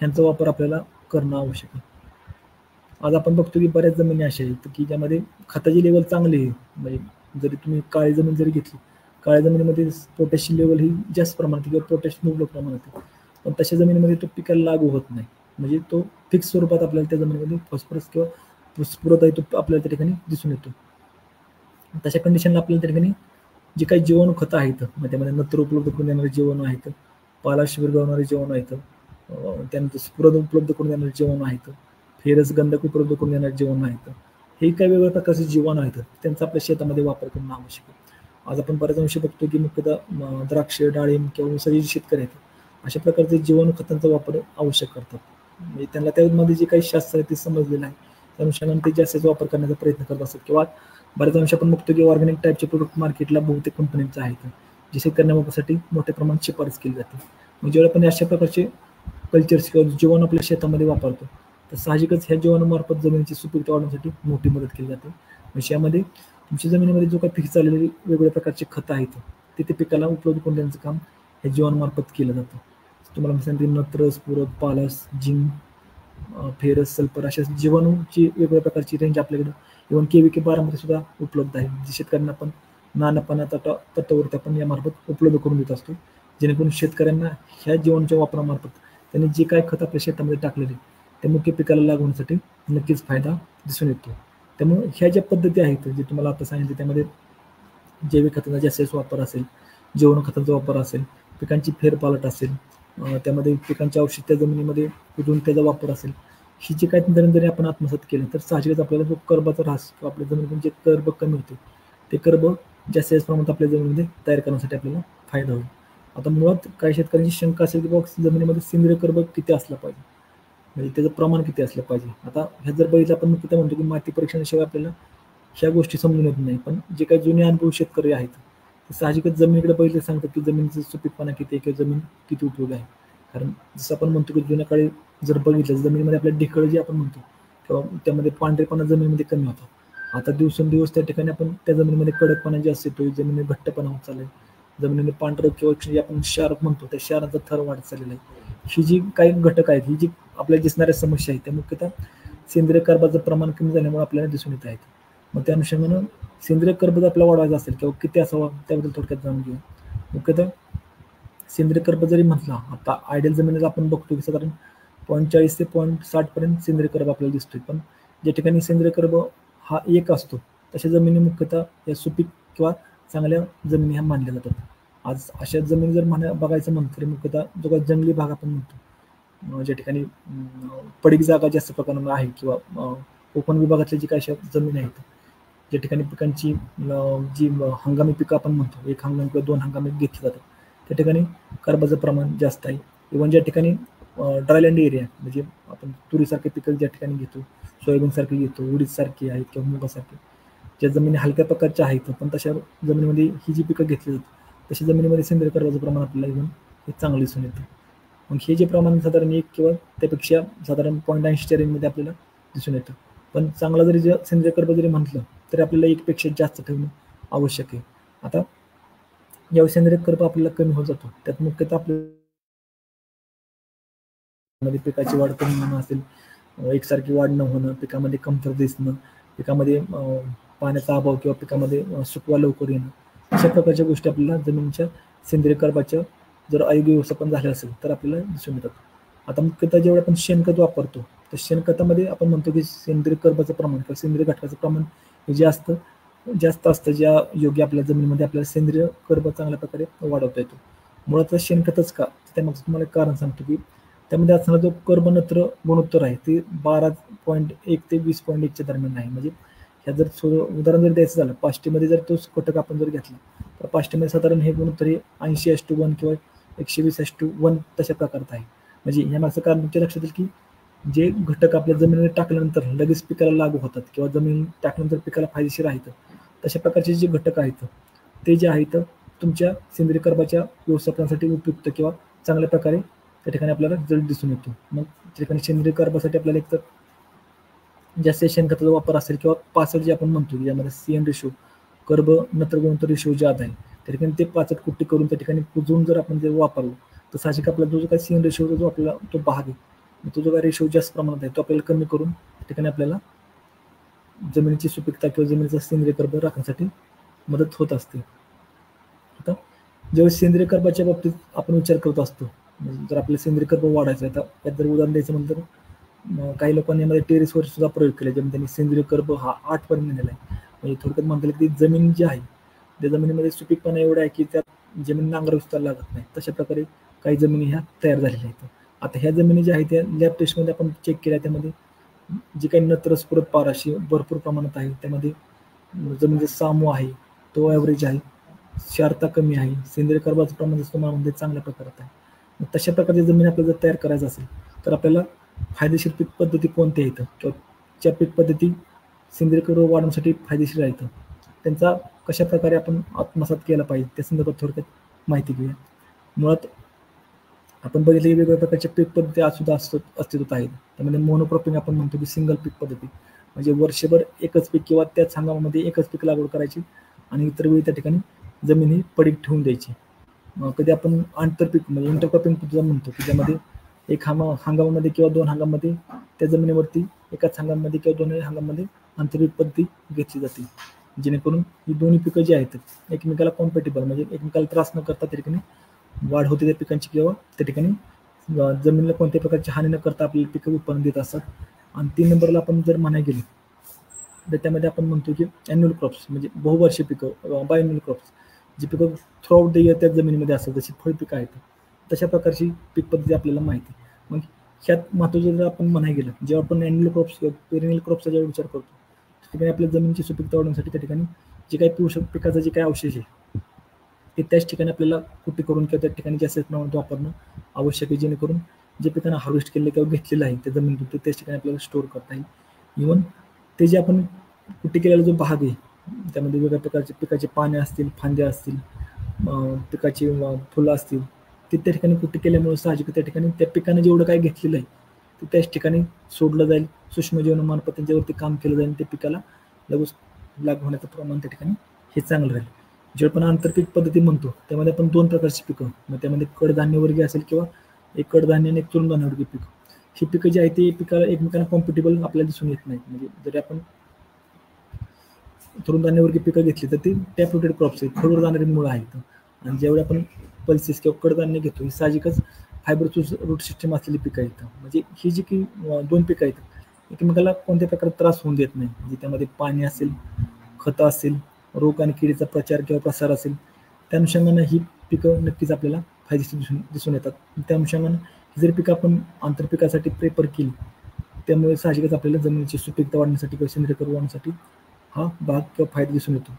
S2: ह्यांचा वापर आपल्याला करणं आवश्यक आहे. आज आपण बघतो की बऱ्याच जमिनी अशा आहेत की ज्यामध्ये खताची लेवल चांगली आहे. म्हणजे जरी तुम्ही काळी जमीन जरी घेतली, काळ्या जमिनीमध्ये पोटॅशची लेवल ही जास्त प्रमाणात किंवा पोटॅश मुबलक प्रमाणात आहे, पण तशा जमिनीमध्ये तो पिकाला लागू होत नाही. म्हणजे तो फिक्स स्वरूपात आपल्याला त्या जमिनीमध्ये फॉस्फरस किंवा स्फुरत आहे तो आपल्याला त्या ठिकाणी दिसून येतो. तशा कंडिशनला आपल्याला त्या ठिकाणी जे काही जीवाणू खतं आहेत, त्यामध्ये नत्र उपलब्ध करून देणारे जीवाणू आहेत, पालाश विरघळवणारे जीवाणू आहेत, त्यानंतर स्फुरद उपलब्ध करून देणारे जीवाणू आहेत, फेरस गंधक उपलब्ध करून देणारे जीवाणू आहेत, हे काही वेगवेगळ्या प्रकारचे जीवाणू आहेत त्यांचा आपल्या शेतामध्ये वापर करणं आवश्यक आहे. आज आपण बऱ्याच अंशी बघतो की मुख्यतः द्राक्ष, डाळिंब किंवा ऊसाचे जे शेतकरी आहेत अशा प्रकारचे जीवाणू खतांचा वापर आवश्यक करतात. म्हणजे त्यांना त्यामध्ये जे काही शास्त्र आहे ते समजलेलं आहे त्या अनुषंगाने ते जास्तीत वापर करण्याचा प्रयत्न करत असतात. किंवा बऱ्याच अंशी आपण बघतो की ऑर्गॅनिक टाईपचे प्रोडक्ट मार्केटला बहुतेक कंपन्यांचे आहेत जे शेतकऱ्यांना वापरण्यासाठी मोठ्या प्रमाणात शिफारस केली जाते. म्हणजे जेव्हा आपण अशा प्रकारचे कल्चर्स किंवा जीवाणू आपल्या शेतामध्ये वापरतो तर साहजिकच ह्या जीवाणूमार्फत जमिनीची सुपीकता वाढवण्यासाठी मोठी मदत केली जाते. म्हणजे यामध्ये तुमच्या जमिनीमध्ये जो काही पीक चाललेली वेगवेगळ्या प्रकारचे खतं आहेत ते पिकाला उपलब्ध करून देण्याचं काम ह्या जीवाणूमार्फत केलं जातं. तुम्हाला मी सांगते नत्र, स्फुरद, पालास, झिंक, फेरस, सल्फर अशा जीवाणूची वेगवेगळ्या प्रकारची रेंज आपल्याकडे इव्हन KVK 12 सुद्धा उपलब्ध आहे, जे शेतकऱ्यांना आपण नानपाना तत्वावरती आपण यामार्फत उपलब्ध करून देत असतो, जेणेकरून शेतकऱ्यांना ह्या जीवाणूच्या वापरामार्फत त्यांनी जे काय खत आपल्या शेतामध्ये टाकलेले ते मुख्य पिकाला लागवण्यासाठी नक्कीच फायदा दिसून येतो. त्यामुळे ह्या ज्या पद्धती आहेत जे तुम्हाला आता सांगितले त्यामध्ये जैविक खतांचा जास्तीत वापर असेल, जीवाणू खतांचा वापर असेल, पिकांची फेरपालट असेल, त्यामध्ये पिकांच्या औषध त्या जमिनीमध्ये कुठून त्याचा वापर असेल, ही जी काही तंत्रज्ञान जरी आपण आत्मसात केलं तर साहजिकच आपल्याला जो कर्बाचा ऱ्हास किंवा आपल्या जमिनीतून जे कर्ब कमी होते ते कर्ब जास्तीत प्रमाणात आपल्या जमिनीमध्ये तयार करण्यासाठी आपल्याला फायदा होईल. आता मुळात काही शेतकऱ्यांची शंका असेल की बाबा जमिनीमध्ये सेंद्रिय कर्ब किती असला पाहिजे, म्हणजे त्याचं प्रमाण किती असलं पाहिजे. आता ह्या जर बघितलं आपण मुख्यतः म्हणतो की माती परीक्षणाशिवाय आपल्याला ह्या गोष्टी समजून येत नाही, पण जे काही जुने अनुभव शेतकरी आहेत ते साहजिकच जमिनीकडे बघितले सांगतात की जमिनीचं सुपीकपणा किती आहे किंवा जमीन किती उपयोग आहे. कारण जसं आपण म्हणतो की जुन्या काळी जर बघितलं जमिनीमध्ये आपल्या ढिकळ जे आपण म्हणतो किंवा त्यामध्ये पांढरेपणा जमिनीमध्ये कमी होता. आता दिवसेंदिवस त्या ठिकाणी आपण त्या जमिनीमध्ये कडकपणा जास्त येतोय, जमिनीमध्ये घट्टपणा होत चाललाय, जमिनीमध्ये पांढरं किंवा जे आपण क्षार म्हणतो त्या क्षाराचा थर वाढत चाललेला आहे. ही जी काही घटक आहेत, ही जी आपल्याला दिसणाऱ्या समस्या आहेत त्या मुख्यतः सेंद्रिय कर्बाचं प्रमाण कमी झाल्यामुळे आपल्याला दिसून येत आहेत. मग त्या अनुषंगानं सेंद्रिय कर्ब जर आपल्याला वाढवायचा असेल किंवा किती असावा त्याबद्दल थोडक्यात जाणून घेऊ. मुख्यतः सेंद्रिय कर्ब जरी म्हटला, आता आयडियल जमिनीला आपण बघतो की साधारण 0.40 ते 0.60 पर्यंत सेंद्रिय कर्ब आपल्याला दिसतोय, पण ज्या ठिकाणी सेंद्रिय कर्ब हा 1 असतो तशा जमिनी मुख्यतः या सुपीक किंवा चांगल्या जमिनी ह्या मानल्या जातात. आज अशा जमिनी जर बघायचं म्हणतो तरी मुख्यतः जो काही जंगली भाग आपण म्हणतो, ज्या ठिकाणी पडीक जागा जास्त प्रकारामध्ये आहे किंवा कोकण विभागातल्या जी काही अशा जमिनी आहेत ज्या ठिकाणी पिकांची जी हंगामी पिकं आपण म्हणतो 1 हंगाम किंवा 2 हंगामी घेतली जातात त्या ठिकाणी कर्बाचं प्रमाण जास्त आहे. इव्हन ज्या ठिकाणी ड्रायलँड एरिया म्हणजे आपण तुरीसारखे पिकं ज्या ठिकाणी घेतो, सोयाबीनसारखे घेतो, उडीदसारखी आहेत किंवा मुगासारखे ज्या जमिनी हलक्या प्रकारच्या आहेत पण तशा जमिनीमध्ये ही जी पिकं घेतली जातात तशा जमिनीमध्ये सेंद्रिय कर्बाचं प्रमाण आपल्याला इव्हन हे चांगलं दिसून येतं. मग हे जे प्रमाण साधारण 1 किंवा त्यापेक्षा साधारण 0.80 रेंजमध्ये आपल्याला दिसून येतं. पण चांगला जरी सेंद्रिय कर्ब जरी म्हटलं तरी आपल्याला 1 पेक्षा जास्त ठेवणं आवश्यक आहे. आता यावेळी सेंद्रिय कर्ब आपल्याला कमी होत जातो, त्यात मुख्यतः आपल्यामध्ये पिकाची वाढ कमी होणं असेल, एकसारखी वाढ न होणं, पिकामध्ये कमतरता दिसणं, पिकामध्ये पाण्याचा अभाव किंवा पिकामध्ये सुकवा लवकर येणं, अशा प्रकारच्या गोष्टी आपल्याला जमिनीच्या सेंद्रिय कर्बाच्या जर अयोग्य व्यवस्थापन झाले असेल तर आपल्याला दिसून येतात. आता मुख्यतः जेव्हा आपण शेणखत वापरतो तर शेणखतामध्ये आपण म्हणतो की सेंद्रिय कर्बाचं प्रमाण किंवा सेंद्रिय घटकाचं प्रमाण हे जास्त असतं, ज्या योग्य आपल्या जमिनीमध्ये आपल्याला सेंद्रिय कर्ब चांगल्या प्रकारे वाढवता येतो. मुळात शेणखतच का, त्यामागचं तुम्हाला एक कारण सांगतो की त्यामध्ये असणारा जो कर्बनत्र गुणोत्तर आहे ते 12.1 ते 20.1 दरम्यान आहे. म्हणजे ह्या जर उदाहरण जर द्यायचं झालं 5T मध्ये जर तोच घटक आपण जर घेतला तर 5T मध्ये साधारण हे गुणोत्तर 80:1 किंवा 120:1 तशा प्रकारचं आहे. म्हणजे ह्या मागचं कारण तुमच्या लक्षात येईल की जे घटक आपल्या जमिनीवर टाकल्यानंतर लगेच पिकाला लागू होतात किंवा जमीन टाकल्यानंतर पिकाला फायदेशीर आहेत, तशा प्रकारचे जे घटक आहेत ते जे आहेत तुमच्या सेंद्रिय कर्बाच्या व्यवस्थापनासाठी उपयुक्त किंवा चांगल्या प्रकारे त्या ठिकाणी आपल्याला रिझल्ट दिसून येतो. मग त्या ठिकाणी सेंद्रिय कर्बासाठी आपल्याला एक तर जास्त शेणखताचा वापर असेल किंवा 65 जे आपण म्हणतो की ज्यामध्ये CN रेशो कर्ब नत्र गुणोत्तर रेशो जे आहे त्या ठिकाणी ते 65 कुट्टी करून त्या ठिकाणी कुजून जर आपण जर वापरलो तर साहजिक आपला जो काही CN रेशो जो आपला तो भाग आहे तो जो काही रेशो जास्त प्रमाणात आहे तो आपल्याला कमी करून त्या ठिकाणी आपल्याला जमिनीची सुपीकता किंवा जमिनीचा सेंद्रिय कर्ब राखण्यासाठी मदत होत असते. आता ज्यावेळेस सेंद्रिय कर्बाच्या बाबतीत आपण विचार करत असतो, जर आपल्याला सेंद्रिय कर्ब वाढायचं आहे तर त्यात जर उदाहरण द्यायचं म्हणतं काही लोकांनी यामध्ये टेरेसवर सुद्धा प्रयोग केला, ज्यामध्ये त्यांनी सेंद्रिय कर्ब हा 8 पर्यंत नेलेला आहे. म्हणजे थोडक्यात म्हणता येईल की जमीन जी आहे त्या जमिनीमध्ये सुपीकपणा एवढा आहे की त्यात जमीन नांगरविस्तार लागत नाही. तशा प्रकारे काही जमिनी ह्या तयार झालेल्या आहेत. आता ह्या जमिनी ज्या आहेत त्या लॅब टेस्टमध्ये आपण चेक केल्या, त्यामध्ये जी काही नत्र स्फुरद पाराशी भरपूर प्रमाणात आहे, त्यामध्ये जमिनीचा सामू आहे तो ॲव्हरेज आहे, क्षारता कमी आहे, सेंद्रिय कर्बाचं प्रमाण प्रमाणामध्ये चांगल्या प्रकारात आहे. मग तशा प्रकारची जमीन आपल्याला जर तयार करायचं असेल तर आपल्याला फायदेशीर पीक पद्धती कोणत्या आहेत किंवा ज्या पीक पद्धती सेंद्रिय कर्ब वाढवण्यासाठी फायदेशीर आहेत त्यांचा कशा प्रकारे आपण आत्मसात केला पाहिजे त्या संदर्भात थोडक्यात माहिती घेऊया. मुळात आपण बघितले वेगवेगळ्या प्रकारच्या पीक पद्धती आज सुद्धा अस्तित्वात आहेत. त्यामध्ये मोनोक्रॉपिंग आपण म्हणतो की सिंगल पीक पद्धती, म्हणजे वर्षभर एकच पीक किंवा त्याच हंगामामध्ये एकच पीक लागवड करायची आणि इतर वेळी त्या ठिकाणी जमीन ही पडीक ठेवून द्यायची. कधी आपण आंतरपीक म्हणजे इंटरक्रॉपिंग पद्धती म्हणतो की ज्यामध्ये एक हंगामामध्ये किंवा 2 हंगामामध्ये त्या जमिनीवरती एकाच हंगामामध्ये किंवा 2 हंगामामध्ये आंतरपीक पद्धती घेतली जाते, जेणेकरून ही दोन्ही पिकं जी आहेत एकमेकाला कॉम्पॅटिबल म्हणजे एकमेकाला त्रास न करता त्या ठिकाणी वाढ होते त्या पिकांची किंवा त्या ठिकाणी जमिनीला कोणत्याही प्रकारची हानी न करता आपल्याला पिकं उत्पन्न देत असतात. आणि 3 नंबरला आपण जर म्हणाय गेलो तर त्यामध्ये आपण म्हणतो की ॲन्युअल क्रॉप्स म्हणजे बहुवर्षीय पिकं, बायॲन्युअल क्रॉप्स जी पिकं थ्रूआउट द इयर त्या जमिनीमध्ये असतात, जशी फळपिकं आहेत तशा प्रकारची पीक पद्धती आपल्याला माहिती. मग ह्यात महत्त्वाचं जर आपण म्हणाय गेलं, जेव्हा आपण ॲन्युअल क्रॉप्स किंवा पेरिनियल क्रॉप्सचा जेव्हा विचार करतो त्या ठिकाणी आपल्या जमिनीची सुपीकता वाढवण्यासाठी त्या ठिकाणी जे काही पोषक पिकाचं जे काही अवशेष आहे ते त्याच ठिकाणी आपल्याला कुट्टी करून किंवा त्या ठिकाणी जास्त प्रमाणात वापरणं आवश्यक आहे, जेणेकरून जे पिकांना हार्वेस्ट केलेलं किंवा घेतलेलं आहे त्या जमिनीतून ते त्याच ठिकाणी आपल्याला स्टोअर करता येईल. इव्हन ते जे आपण कुट्टी केलेला जो भाग आहे त्यामध्ये वेगवेगळ्या प्रकारचे पिकाचे पाने असतील, फांद्या असतील, पिकाची फुलं असतील, ते त्या ठिकाणी कुट्टी केल्यामुळे साहजिक त्या ठिकाणी त्या पिकाने जेवढं काय घेतलेलं आहे ते त्याच ठिकाणी सोडलं जाईल. सूक्ष्मजीवनमार्फत त्यांच्यावरती काम केलं जाईल, ते पिकाला लगेच लागू होण्याचं प्रमाण त्या ठिकाणी हे चांगलं राहील. जेव्हा आपण आंतरपीक पद्धती म्हणतो त्यामध्ये आपण 2 प्रकारची पिकं, मग त्यामध्ये कडधान्यवर्गीय असेल किंवा एक कडधान्य आणि एक तृणधान्यवर्गीय पीक, ही पिकं जी आहे ती पिकाला एकमेकांना कॉम्पिटेबल आपल्याला दिसून येत नाहीत. म्हणजे जरी आपण तृणधान्यवर्गीय पिकं घेतली तर ती टॅप रूटेड क्रॉप्स आहेत, खोडवर जाणारी मुळं आहेत. आणि ज्यावेळी आपण पल्सेस किंवा कडधान्य घेतो ही साहजिकच फायबर रूट सिस्टम असलेली पिकं आहेत. म्हणजे ही जी की 2 पिकं आहेत एकमेकाला कोणत्या प्रकारे त्रास होऊन देत नाही. म्हणजे त्यामध्ये पाणी असेल, खतं असेल, रोग आणि किडीचा प्रचार किंवा प्रसार असेल, त्या अनुषंगानं ही पिकं नक्कीच आपल्याला फायदेशीर दिसून येतात. त्या अनुषंगानं ही जर पिकं आपण आंतरपिकासाठी प्रेफर केली त्यामुळे साहजिकच आपल्याला जमिनीची सुपीकता वाढण्यासाठी किंवा सेंद्रिय कर्ब वाढण्यासाठी हा भाग किंवा फायदा दिसून येतो.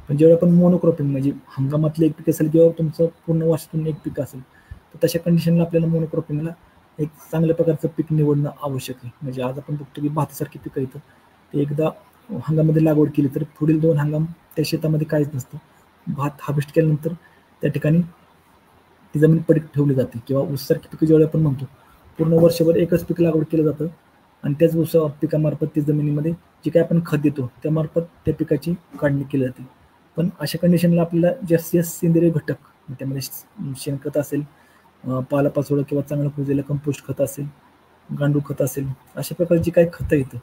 S2: पण जेव्हा आपण मोनोक्रॉपिंग म्हणजे हंगामातलं एक पीक असेल किंवा तुमचं पूर्ण वर्षातून एक पीक असेल तर तशा कंडिशनला आपल्याला मोनोक्रॉपिंगला एक चांगल्या प्रकारचं पीक निवडणं आवश्यक आहे. म्हणजे आज आपण बघतो की भातासारखी पिकं येतं ते एकदा हंगामामध्ये लागवड केली तर पुढील 2 हंगाम त्या शेतामध्ये काहीच नसतं. भात हार्वेस्ट केल्यानंतर त्या ठिकाणी ती जमीन पडीक ठेवली जाते. किंवा ऊससारखी पिकं ज्यावेळी आपण म्हणतो पूर्ण वर्षभर एकच पीक लागवड केलं जातं आणि त्याच ऊस पिकामार्फत त्या जमिनीमध्ये जे काही आपण खत देतो त्यामार्फत त्या पिकाची काढणी केली जाते. पण अशा कंडिशनला आपल्याला जास्तीत जास्त सेंद्रिय घटक त्यामध्ये शेणखत असेल, पालापाचोळा किंवा चांगलं कुजलेलं कंपोस्ट खत असेल, गांडूळ खत असेल, अशा प्रकारे जे काही खतं येतं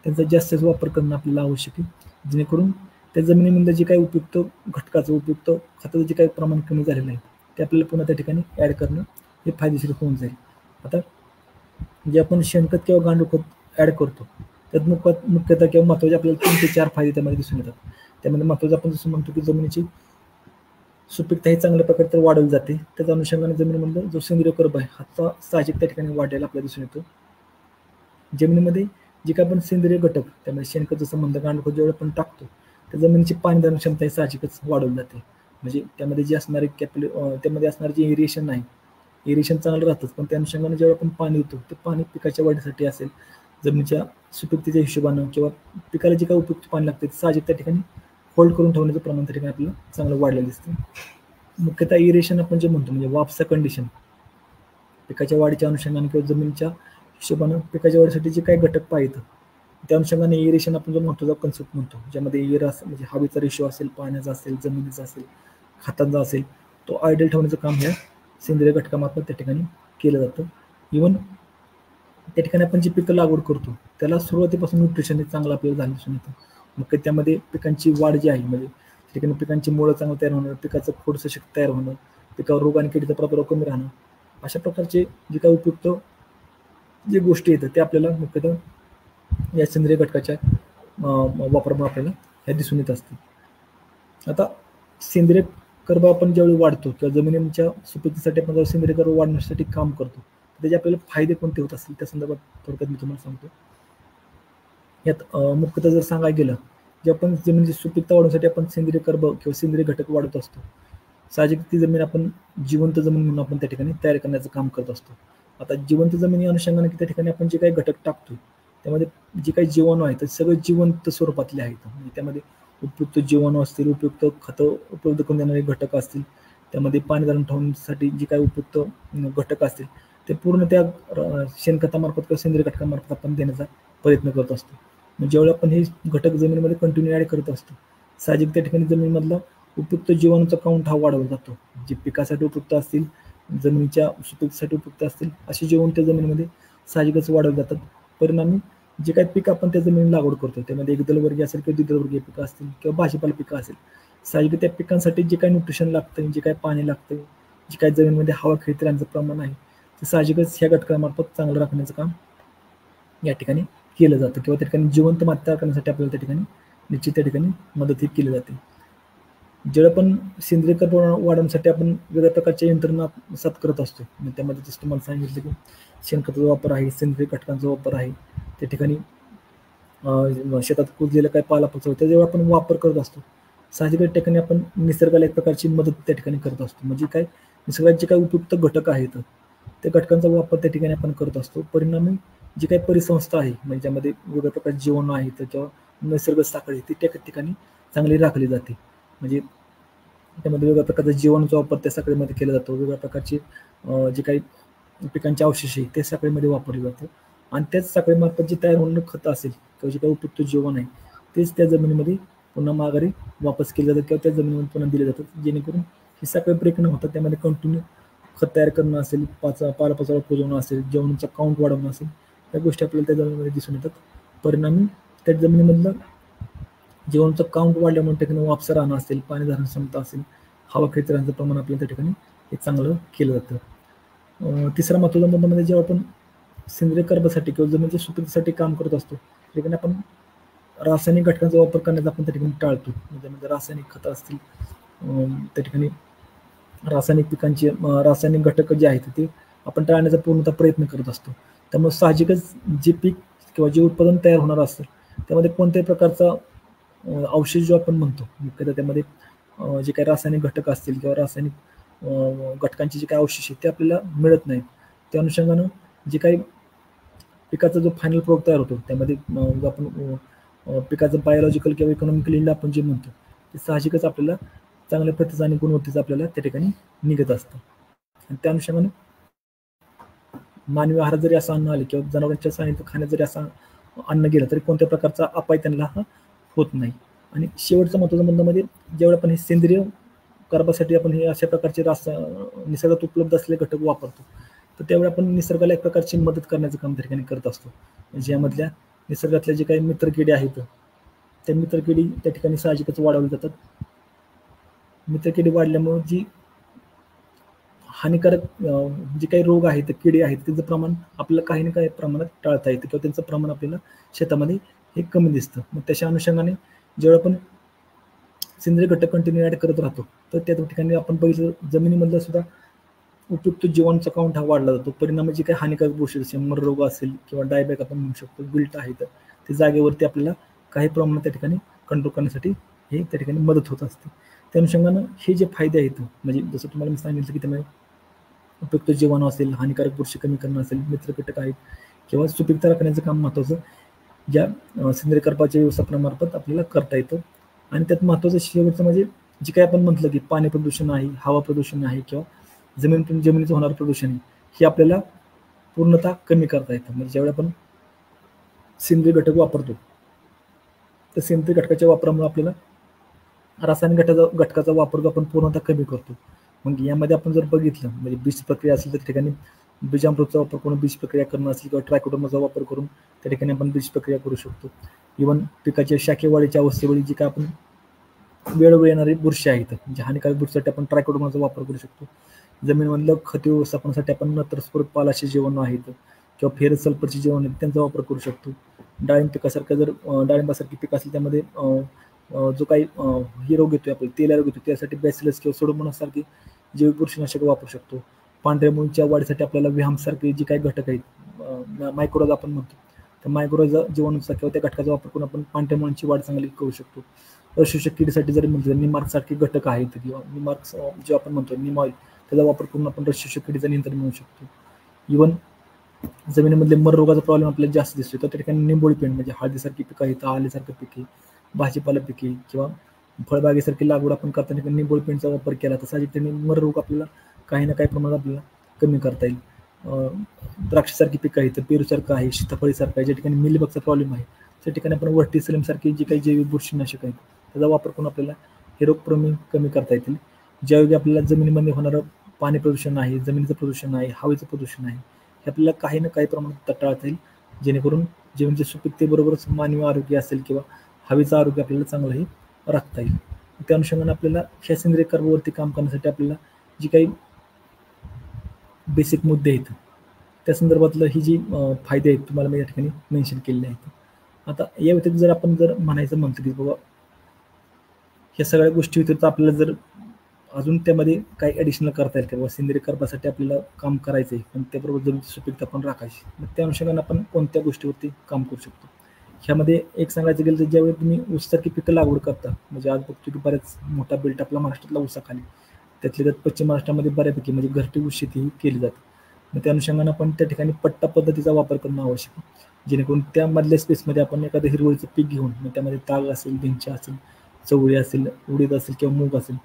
S2: त्यांचा जास्तीत वापर करणं आपल्याला आवश्यक आहे, जेणेकरून त्या जमिनीमध्ये जे काही उपयुक्त घटकाचं उपयुक्त खताचं जे काही प्रमाण कमी झालेलं आहे ते आपल्याला पुन्हा त्या ठिकाणी ॲड करणं हे फायदेशीर होऊन जाईल. आता जे आपण शेणखत किंवा गांडूळ खत ॲड करतो त्यात मुख्यतः किंवा महत्त्वाचे आपल्याला 3 ते 4 फायदे त्यामध्ये दिसून येतात. त्यामध्ये महत्त्वाचं आपण जसं म्हणतो की जमिनीची सुपीकता ही चांगल्या प्रकारे तर वाढवली जाते. त्याच्या अनुषंगाने जमिनीमधला जो सेंद्रिय कर्ब आहे हा साहजिक त्या ठिकाणी वाढायला आपल्याला दिसून येतो. जमिनीमध्ये जे काय आपण सेंद्रिय घटक त्यामध्ये शेणखत संबंध गांडूळ जेवढं आपण टाकतो त्या जमिनीची पाणी धरण क्षमता ही साहजिकच वाढवली जाते. म्हणजे त्यामध्ये जे असणारे त्यामध्ये असणारे जे इरिएशन आहे, इरिएशन चांगलं राहतंच, पण त्या अनुषंगाने जेव्हा आपण पाणी देतो ते पाणी पिकाच्या वाढीसाठी असेल, जमिनीच्या सुपीकतेच्या हिशोबानं किंवा पिकाला जे काही उपयुक्त पाणी लागते ते साहजिक त्या ठिकाणी होल्ड करून ठेवण्याचं प्रमाण त्या ठिकाणी आपल्याला चांगलं वाढलेलं दिसतं. मुख्यतः इरिएशन आपण जे म्हणतो म्हणजे वापसा कंडिशन पिकाच्या वाढीच्या अनुषंगाने किंवा जमिनीच्या हिशोबानं पिकाच्या वाढीसाठी जे काही घटक पाहिजे त्या अनुषंगाने इरिएशन आपण जो म्हणतो कन्सेप्ट म्हणतो, ज्यामध्ये म्हणजे हवेचा रेशो असेल, पाण्याचा असेल, जमिनीचा असेल, खतांचा असेल, तो आयडियल ठेवण्याचं काम ह्या सेंद्रिय घटकामार्फत त्या ठिकाणी केलं जातं. इव्हन त्या ठिकाणी आपण जी पिकं लागवड करतो त्याला सुरुवातीपासून न्यूट्रिशन हे चांगलं आपल्याला झालं दिसून येतं. मग त्यामध्ये पिकांची वाढ जी आहे म्हणजे त्या ठिकाणी पिकांची मुळं चांगलं तयार होणं, पिकाचं खोड सशक्त तयार होणं, पिकावर रोग आणि किडीचा प्रादुर्भाव कमी राहणं, अशा प्रकारचे जे काही उपयुक्त जे गोष्टी येतात ते आपल्याला मुख्यतः या सेंद्रिय घटकाच्या वापरामुळे आपल्याला ह्या दिसून येत असतात. आता सेंद्रिय कर्ब आपण ज्यावेळी वाढतो किंवा जमिनीच्या सुपीकतेसाठी आपण सेंद्रिय कर्ब वाढण्यासाठी काम करतो त्याचे आपल्याला फायदे कोणते होत असतील त्या संदर्भात थोडक्यात मी तुम्हाला सांगतो. यात मुख्यतः जर सांगायला गेलं जे आपण जमिनीची सुपीकता वाढवण्यासाठी आपण सेंद्रिय कर्ब किंवा सेंद्रिय घटक वाढत असतो, साहजिक ती जमीन आपण जिवंत जमीन म्हणून आपण त्या ठिकाणी तयार करण्याचं काम करत असतो. आता जिवंत जमीन या अनुषंगाने त्या ठिकाणी आपण जे काही घटक टाकतो त्यामध्ये जे काही जीवाणू आहेत ते सगळे जिवंत स्वरूपातले आहेत. म्हणजे त्यामध्ये उपयुक्त जीवाणू असतील, उपयुक्त खतं उपलब्ध करून देणारे घटक असतील, त्यामध्ये पाणी धरण ठेवण्यासाठी जे काही उपयुक्त घटक असतील ते पूर्ण त्या शेणखतामार्फत किंवा सेंद्रिय घटकामार्फत आपण देण्याचा प्रयत्न करत असतो. म्हणजे ज्यावेळी आपण हे घटक जमिनीमध्ये कंटिन्यू ॲड करत असतो साहजिक त्या ठिकाणी जमिनीमधला उपयुक्त जीवाणूचा काउंट हा वाढवला जातो. जे पिकासाठी उपयुक्त असतील, जमिनीच्या सुपीकतेसाठी उपयुक्त असतील असे जीवन त्या जमिनीमध्ये साहजिकच वाढवले जातात. परिणामी जे काही पीक आपण त्या जमिनीत लागवड करतो त्यामध्ये एकदलवर्गीय असेल किंवा द्विदलवर्गीय पिकं असतील किंवा भाजीपाला पिकं असेल, साहजिक त्या पिकांसाठी जे काही न्यूट्रिशन लागतं, जे काही पाणी लागतं, जे काही जमिनीमध्ये हवा खेळते राहण्याचं प्रमाण आहे ते साहजिकच ह्या घटकामार्फत चांगलं राखण्याचं काम या ठिकाणी केलं जातं किंवा त्या ठिकाणी जिवंत माती तयार करण्यासाठी आपल्याला त्या ठिकाणी निश्चित त्या ठिकाणी मदत ही केली जाते. जेव्हा आपण सेंद्रिय कर्ब वाढवण्यासाठी आपण वेगळ्या प्रकारच्या यंत्रणा आत्मसात करत असतो. त्यामध्ये जसं तुम्हाला सांगितलं की शेणखताचा वापर आहे, सेंद्रिय घटकांचा वापर आहे, त्या ठिकाणी शेतात कुजलेलं काय पालापाचोळा त्याचा जेव्हा आपण वापर करत असतो साहजिक त्या ठिकाणी आपण निसर्गाला एक प्रकारची मदत त्या ठिकाणी करत असतो. म्हणजे काय निसर्गात जे काही उपयुक्त घटक आहेत त्या घटकांचा वापर त्या ठिकाणी आपण करत असतो. परिणामी जी काही परिसंस्था आहे म्हणजे ज्यामध्ये वेगळ्या प्रकारचे जीवाणू आहे त्याच्यावर नैसर्गिक साखळी ती त्या ठिकाणी चांगली राखली जाते. म्हणजे त्यामध्ये वेगळ्या प्रकारचा जीवाणूचा वापर त्या साखळीमध्ये केला जातो. वेगळ्या प्रकारचे जे काही पिकांचे अवशेष आहे ते साखळीमध्ये वापरले जातं आणि त्याच साखळीमार्फत जे तयार होणारं खत असेल किंवा जे काही उपयुक्त जीवन आहे तेच त्या जमिनीमध्ये पुन्हा माघारी वापस केले जातात किंवा त्या जमिनीमध्ये पुन्हा दिले जातात, जेणेकरून ही साखळी ब्रेक न होता त्यामध्ये कंटिन्यू खत तयार करणं असेल, पालापाचोळा कुजवणं असेल, जीवाणूचा काउंट वाढवणं असेल, त्या गोष्टी आपल्याला त्या जमिनीमध्ये दिसून येतात. परिणामी त्या जमिनीमधलं जीवाणूचं काउंट वाढल्यामुळे त्या ठिकाणी वापसा राहणं असेल, पाणी धारण क्षमता असेल, हवा खेळत राहण्याचं प्रमाण आपल्याला त्या ठिकाणी हे चांगलं केलं जातं. तिसरा महत्त्वाचा मुद्दा म्हणजे जेव्हा आपण सेंद्रिय कर्बासाठी किंवा जमिनीच्या सुपीकतेसाठी काम करत असतो त्या ठिकाणी आपण रासायनिक घटकांचा वापर करण्याचा आपण त्या ठिकाणी टाळतो. म्हणजे रासायनिक खतं असतील, त्या ठिकाणी रासायनिक घटक जे आहेत ते आपण टाळण्याचा पूर्णतः प्रयत्न करत असतो. त्यामुळे साहजिकच जे पीक किंवा जे उत्पादन तयार होणार असतं त्यामध्ये कोणत्याही प्रकारचा अवशेष जो आपण म्हणतो मुख्यतः त्यामध्ये जे काही रासायनिक घटक असतील किंवा रासायनिक घटकांचे जे काही अवशेष आहेत ते आपल्याला मिळत नाहीत. त्या अनुषंगानं जे काही पिकाचा जो फायनल प्रोडक्ट तयार होतो त्यामध्ये जो आपण पिकाचं बायोलॉजिकल किंवा इकॉनॉमिकल यील्ड आपण जे म्हणतो ते साहजिकच आपल्याला चांगल्या प्रतीचं आणि गुणवत्तेचं आपल्याला त्या ठिकाणी निघत असतं. आणि त्या अनुषंगाने मानवी आहारात जरी असं अन्न आले किंवा जनावरांच्या सानिध्यात खाण्यात जरी असं अन्न गेलं तरी कोणत्या प्रकारचा अपाय त्यांना हा होत नाही. आणि शेवटचा महत्त्वाचा मुद्दा म्हणजे जेवढं आपण हे सेंद्रिय कर्बासाठी आपण हे अशा प्रकारचे निसर्गात उपलब्ध असलेले घटक वापरतो तर त्यावेळी आपण निसर्गाला एक प्रकारची मदत करण्याचं काम त्या ठिकाणी करत असतो. ज्यामधल्या निसर्गातल्या जे काही मित्रकिडी आहेत त्या मित्रकिडी त्या ठिकाणी साहजिकच वाढवल्या जातात. मित्रकिडी वाढल्यामुळे जी हानिकारक जे काही रोग आहेत किडी आहेत त्यांचं प्रमाण आपल्याला काही ना काही प्रमाणात टाळता येतं किंवा त्यांचं प्रमाण आपल्याला शेतामध्ये हे कमी दिसतं. मग त्याच्या अनुषंगाने जेव्हा आपण सेंद्रिय घटक कंटिन्यू ॲड करत राहतो तर त्या ठिकाणी आपण बघितलं जमिनीमधलं सुद्धा उपयुक्त जीवाणूचा काउंट हा वाढला जातो. परिणामी जे काही हानिकारक गोष्टी जसे मररोग असेल किंवा डायबॅक आपण म्हणू शकतो, विल्ट आहे, तर ते जागेवरती आपल्याला काही प्रमाणात त्या ठिकाणी कंट्रोल करण्यासाठी हे त्या ठिकाणी मदत होत असते. त्या अनुषंगानं हे जे फायदे आहेत, म्हणजे जसं तुम्हाला मी सांगितलं की त्यामध्ये उपयुक्त जीवाणू असेल, हानिकारक बुरशी कमी करणं असेल, मित्र कीटक आहेत किंवा सुपीकता राखण्याचं काम महत्त्वाचं ज्या सेंद्रिय खताच्या व्यवस्थापनामार्फत आपल्याला करता येतं. आणि त्यात महत्त्वाचं शेवटचं म्हणजे जे काही आपण म्हटलं की पाणी प्रदूषण आहे, हवा प्रदूषण आहे किंवा जमिनीचं होणारं प्रदूषण आहे, हे आपल्याला पूर्णतः कमी करता येतं. म्हणजे ज्यावेळी आपण सेंद्रिय घटक वापरतो, तर सेंद्रिय घटकाच्या वापरामुळे आपल्याला रासायनिक घटकाचा वापर जो आपण पूर्णतः कमी करतो. मग यामध्ये आपण जर बघितलं म्हणजे बीज प्रक्रिया असेल तर त्या ठिकाणी बीजामृतचा वापर करून बीज प्रक्रिया करणं असेल किंवा ट्रायकोडर्माचा वापर करून त्या ठिकाणी आपण बीज प्रक्रिया करू शकतो. इव्हन पिकाच्या शाखेवाढीच्या अवस्थेवेळी जी काय आपण वेळोवेळी येणारी बुरशी आहेत, म्हणजे हानिकारक बुरशीसाठी आपण ट्रायकोडर्माचा वापर करू शकतो. जमिनीमधलं खत व्यवस्थापनासाठी आपण नत्रस्फुरक पालाशी जीवाणू आहेत किंवा फेरस सल्फरची जीवाणू आहेत त्यांचा वापर करू शकतो. डाळिंब पिकासारखं जर डाळिंबासारखी पीक असेल त्यामध्ये जो काही ही रोग येतोय आपण तेला रोग येतो त्यासाठी बॅसिलस किंवा सोडोमोनास सारखी जैविक बुरशीनाशक वापरू शकतो. पांढऱ्या मुळीच्या वाढीसाठी आपल्याला विहामसारखे जे काही घटक आहेत, मायक्रोज आपण म्हणतो, तर मायक्रोज जीवाणूचा किंवा त्या घटकाचा वापर करून आपण पांढऱ्या मुळीची वाढ चांगली करू शकतो. अशोषक किडीसाठी जरी म्हटलं निमार्क सारखे घटक आहेत किंवा निमार्क जे आपण म्हणतो निमॉइल, त्याचा वापर करून आपण रसशोषक किडीचं नियंत्रण मिळवू शकतो. इव्हन जमिनीमधले मर रोगाचा प्रॉब्लेम आपल्याला जास्त दिसतो, तर त्या ठिकाणी निंबोळी पेंड म्हणजे हळदीसारखी पिकं आहेत, आलेसारखं पिके, भाजीपाला पिके किंवा फळबागेसारखी लागवड आपण करताना निंबोळी पेंडचा वापर केला तर साहजिकतेने मर रोग आपल्याला काही ना काही प्रमाणात आपल्याला कमी करता येईल. द्राक्षासारखी पिकं आहेत, पेरूसारखं आहे, सीताफळीसारखं आहे, ज्या ठिकाणी मिलीबगचा प्रॉब्लेम आहे त्या ठिकाणी आपण वर्टीसिलियमसारखी जी काही जैविक बुरशीनाशक आहेत त्याचा वापर करून आपल्याला हे रोग कमी करता येतील. ज्यावेळी आपल्याला जमिनीमध्ये होणारं पाणी प्रदूषण आहे, जमिनीचं प्रदूषण आहे, हवेचं प्रदूषण आहे, हे आपल्याला काही ना काही प्रमाणात टाळता येईल, जेणेकरून जमिनीच्या सुपीकतेबरोबरच मानवी आरोग्य असेल किंवा हवेचं आरोग्य आपल्याला चांगलंही राखता येईल. त्या अनुषंगाने आपल्याला ह्या सेंद्रिय कर्बवरती काम करण्यासाठी आपल्याला जी काही बेसिक मुद्दे आहेत त्या संदर्भातलं ही जी फायदे आहेत तुम्हाला मी या ठिकाणी मेन्शन केलेले आहेत. आता या व्यतिरिक्त जर आपण म्हणायचं म्हटलं की बाबा ह्या सगळ्या गोष्टी व्यतिरिक्त आपल्याला जर अजून त्यामध्ये काही ॲडिशनल करता येईल किंवा सेंद्रिय कर्बासाठी आपल्याला काम करायचं आहे पण त्याबरोबर जमिनीची सुपीकता पण राखायची, मग त्या अनुषंगाने आपण कोणत्या गोष्टीवरती काम करू शकतो. ह्यामध्ये एक सांगायचं गेलं तर ज्यावेळी तुम्ही ऊससारखी पिकं लागवड करता, म्हणजे आज बघतो की बऱ्याच मोठा बेल्ट आपला महाराष्ट्रातला ऊसाखाली, त्यातल्या त्यात पश्चिम महाराष्ट्रामध्ये बऱ्यापैकी म्हणजे घरटी ऊस शेती ही केली जाते. मग त्या अनुषंगाने आपण त्या ठिकाणी पट्टा पद्धतीचा वापर करणं आवश्यक आहे, जेणेकरून त्यामधल्या स्पेसमध्ये आपण एखादं हिरवळीचं पीक घेऊन मग त्यामध्ये ताग असेल, दिंच्या असेल, चवळी असेल, उडीद असेल किंवा मूग असेल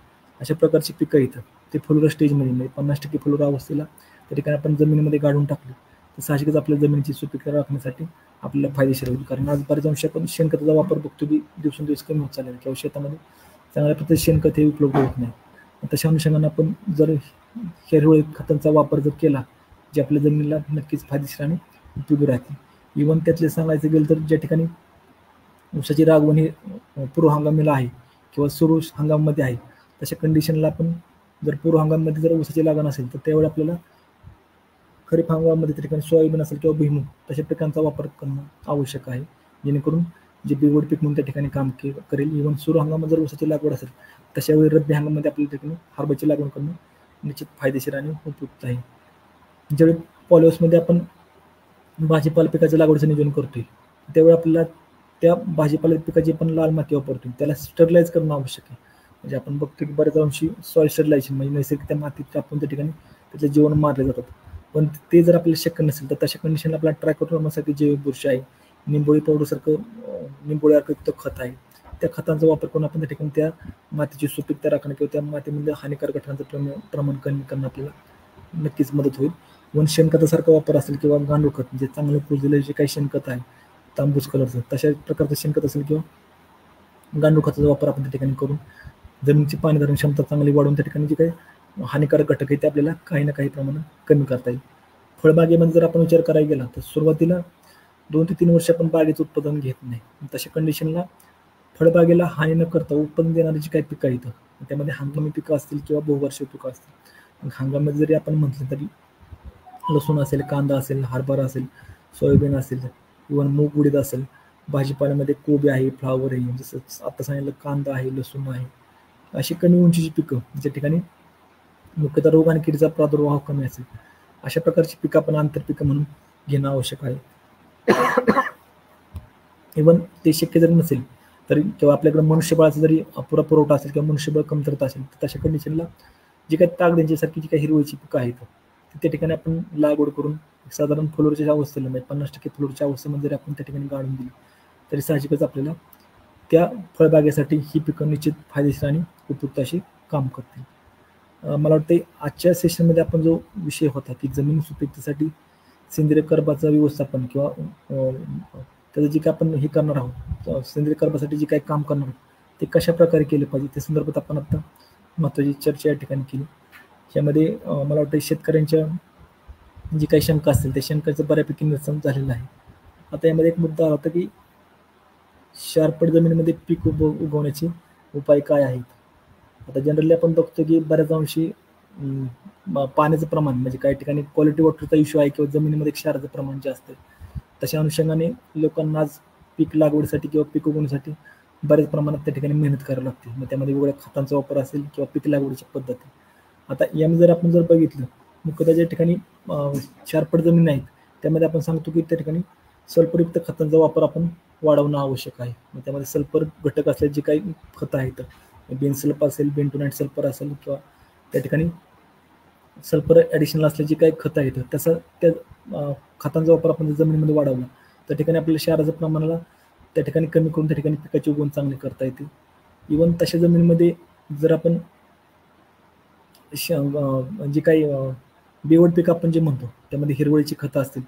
S2: अशा प्रकारची पिकं येतात. ते फुलोरा स्टेजमध्ये म्हणजे 50% फुलोरा अवस्थेला त्या ठिकाणी आपण जमिनीमध्ये गाडून टाकले तर साहजिकच आपल्या जमिनीची सुपीकता राखण्यासाठी आपल्याला फायदेशीर होईल. कारण आज बऱ्याच अंशी आपण शेणखताचा वापर बघतो की दिवसेंदिवस कमी होत चाललेला किंवा शेतामध्ये चांगल्या प्रकारचे शेणखत हे उपलब्ध होत नाही. तशा अनुषंगाने आपण जर हिरवळी खतांचा वापर जर केला जे आपल्या जमिनीला नक्कीच फायदेशीर आणि उपयोगी राहतील. इव्हन त्यातले सांगायचं गेलं तर ज्या ठिकाणी ऊसाची लागवड ही पूर्व हंगामीला आहे किंवा सुरू हंगामामध्ये आहे तशा कंडिशनला आपण जर पूर्व हंगामामध्ये जर ऊसाची लागण असेल तर त्यावेळी आपल्याला खरीप हंगामामध्ये त्या ठिकाणी सोयाबीन असेल किंवा भुईमूग तशा पिकांचा वापर करणं आवश्यक आहे, जेणेकरून जे बिगवड पीक म्हणून त्या ठिकाणी काम करेल. इव्हन सुरू हंगामात जर ऊसाची लागवड असेल तशा वेळी रब्बी हंगामामध्ये आपल्या ठिकाणी हरभऱ्याची लागवड करणं निश्चित फायदेशीर आणि उपयुक्त आहे. ज्यावेळी पॉलिहाऊसमध्ये आपण भाजीपाला पिकाच्या लागवडीचं नियोजन करतोय त्यावेळी आपल्याला त्या भाजीपाला पिकाची आपण लाल माती वापरतोय त्याला स्टरलाइज करणं आवश्यक आहे. म्हणजे आपण बघतो की बऱ्याच अंशी सॉइल स्टरलायझेशन म्हणजे नैसर्गिक त्या मातीत आपण त्या ठिकाणी त्याचे जीवन मारले जातात, पण ते जर आपल्याला शक्य नसेल तर तशा कंडिशनला आपल्याला ट्रायकोडर्मासारखी जैविक बुरशी आहे, निंबोळी पावडरसारखं निंबोळी अर्कयुक्त खत आहे, त्या खतांचा वापर करून आपण त्या ठिकाणी त्या मातीची सुपीकता राखणं किंवा त्या मातीमध्ये हानिकारक घटकांचं प्रमाण कमी करणं आपल्याला नक्कीच मदत होईल. वन शेणखतासारखा वापर असेल किंवा गांडूळ खत म्हणजे चांगलं कुजलेलं जे काही शेणखत आहे तांबूस कलरचं तशा प्रकारचं शेणखत असेल किंवा गांडूळ खताचा वापर आपण त्या ठिकाणी करून जमिनीची पाणी धरण क्षमता चांगली वाढवून त्या ठिकाणी जे काही हानिकारक घटक आहे ते आपल्याला काही ना काही प्रमाणात कमी करता येईल. फळबागेमध्ये जर आपण विचार करायला गेला तर सुरुवातीला 2 ते 3 वर्ष आपण बागेचं उत्पादन घेत नाही, तशा कंडिशनला फळबागेला हानी न करता उत्पादन देणारी जी काही पिकं आहेत त्यामध्ये हंगामी पिकं असतील किंवा बहुवार्षिक पिकं असतील. हंगामामध्ये जरी आपण म्हटलं तरी लसूण असेल, कांदा असेल, हरभरा असेल, सोयाबीन असेल, इव्हन मूग उडीद असेल, भाजीपाल्यामध्ये कोबी आहे, फ्लावर आहे, जसं आता सांगितलं कांदा आहे, लसूण आहे, अशी कमी उंचीची पिकं ज्या ठिकाणी मुख्यतः रोग आणि किडीचा प्रादुर्भाव कमी असेल अशा प्रकारची पिकं आपण आंतरपिकं म्हणून घेणं आवश्यक आहे. इव्हन ते शक्य जरी नसेल तरी किंवा आपल्याकडे मनुष्यबळाचा जरी अपुरा पुरवठा असेल किंवा मनुष्यबळ कमतरता असेल तर तशा कंडिशनला जी काही ताग देण्यासारखी जी काही हिरवळीची पिकं आहेत त्या ठिकाणी आपण लागवड करून साधारण फ्लोरच्या अवस्थेला म्हणजे 50% फ्लोरच्या अवस्थेमध्ये जरी आपण त्या ठिकाणी गाळून दिली तरी साहजिकच आपल्याला त्या फळबागेसाठी ही पिकं निश्चित फायदेशीर आणि उपयुक्त अशी काम करतील. मला वाटते आजच्या सेशनमध्ये आपण जो विषय होता की जमीन सुपीकतेसाठी सेंद्रिय कर्बाचं व्यवस्थापन किंवा त्याचं जे काय आपण हे करणार आहोत सेंद्रिय कर्बासाठी जे काही काम करणार आहोत ते कशा प्रकारे केले पाहिजे त्या संदर्भात आपण आता महत्त्वाची चर्चा या ठिकाणी केली. यामध्ये मला वाटतं शेतकऱ्यांच्या जी काही शंका असतील त्या शंकाचं बऱ्यापैकी निरसन झालेलं आहे. आता यामध्ये एक मुद्दा होता की शारपट जमिनीमध्ये पीक उगवण्याचे उपाय काय आहेत. आता जनरली आपण बघतो की बऱ्याच अंशी पाण्याचं प्रमाण म्हणजे काही ठिकाणी क्वालिटी वॉटरचा इश्यू आहे किंवा जमिनीमध्ये क्षाराचं प्रमाण जास्त आहे. तशा अनुषंगाने लोकांना आज पीक लागवडीसाठी किंवा पीक उगवण्यासाठी बऱ्याच प्रमाणात त्या ठिकाणी मेहनत करावी लागते. मग त्यामध्ये वेगवेगळ्या खतांचा वापर असेल किंवा पीक लागवडीच्या पद्धती. आता यामध्ये जर आपण जर बघितलं मुख्यतः ज्या ठिकाणी शारपट जमीन आहेत त्यामध्ये आपण सांगतो की त्या ठिकाणी सल्फरयुक्त खतांचा वापर आपण वाढवणं आवश्यक आहे. मग त्यामध्ये सल्फर घटक असलेले जे काही खतं आहेत बेनसल्फ असेल बेंटोनाइट सल्फर असेल किंवा त्या ठिकाणी सल्फर ॲडिशनल असले जे काही खतं आहेत तसं त्या खतांचा वापर आपण जमिनीमध्ये वाढवला त्या ठिकाणी आपल्याला क्षाराचं प्रमाणाला त्या ठिकाणी कमी करून त्या ठिकाणी पिकाची उगवण चांगली करता येते. इव्हन तशा जमिनीमध्ये जर आपण जे काही बेवड पीक आपण जे म्हणतो त्यामध्ये हिरवळीची खतं असतील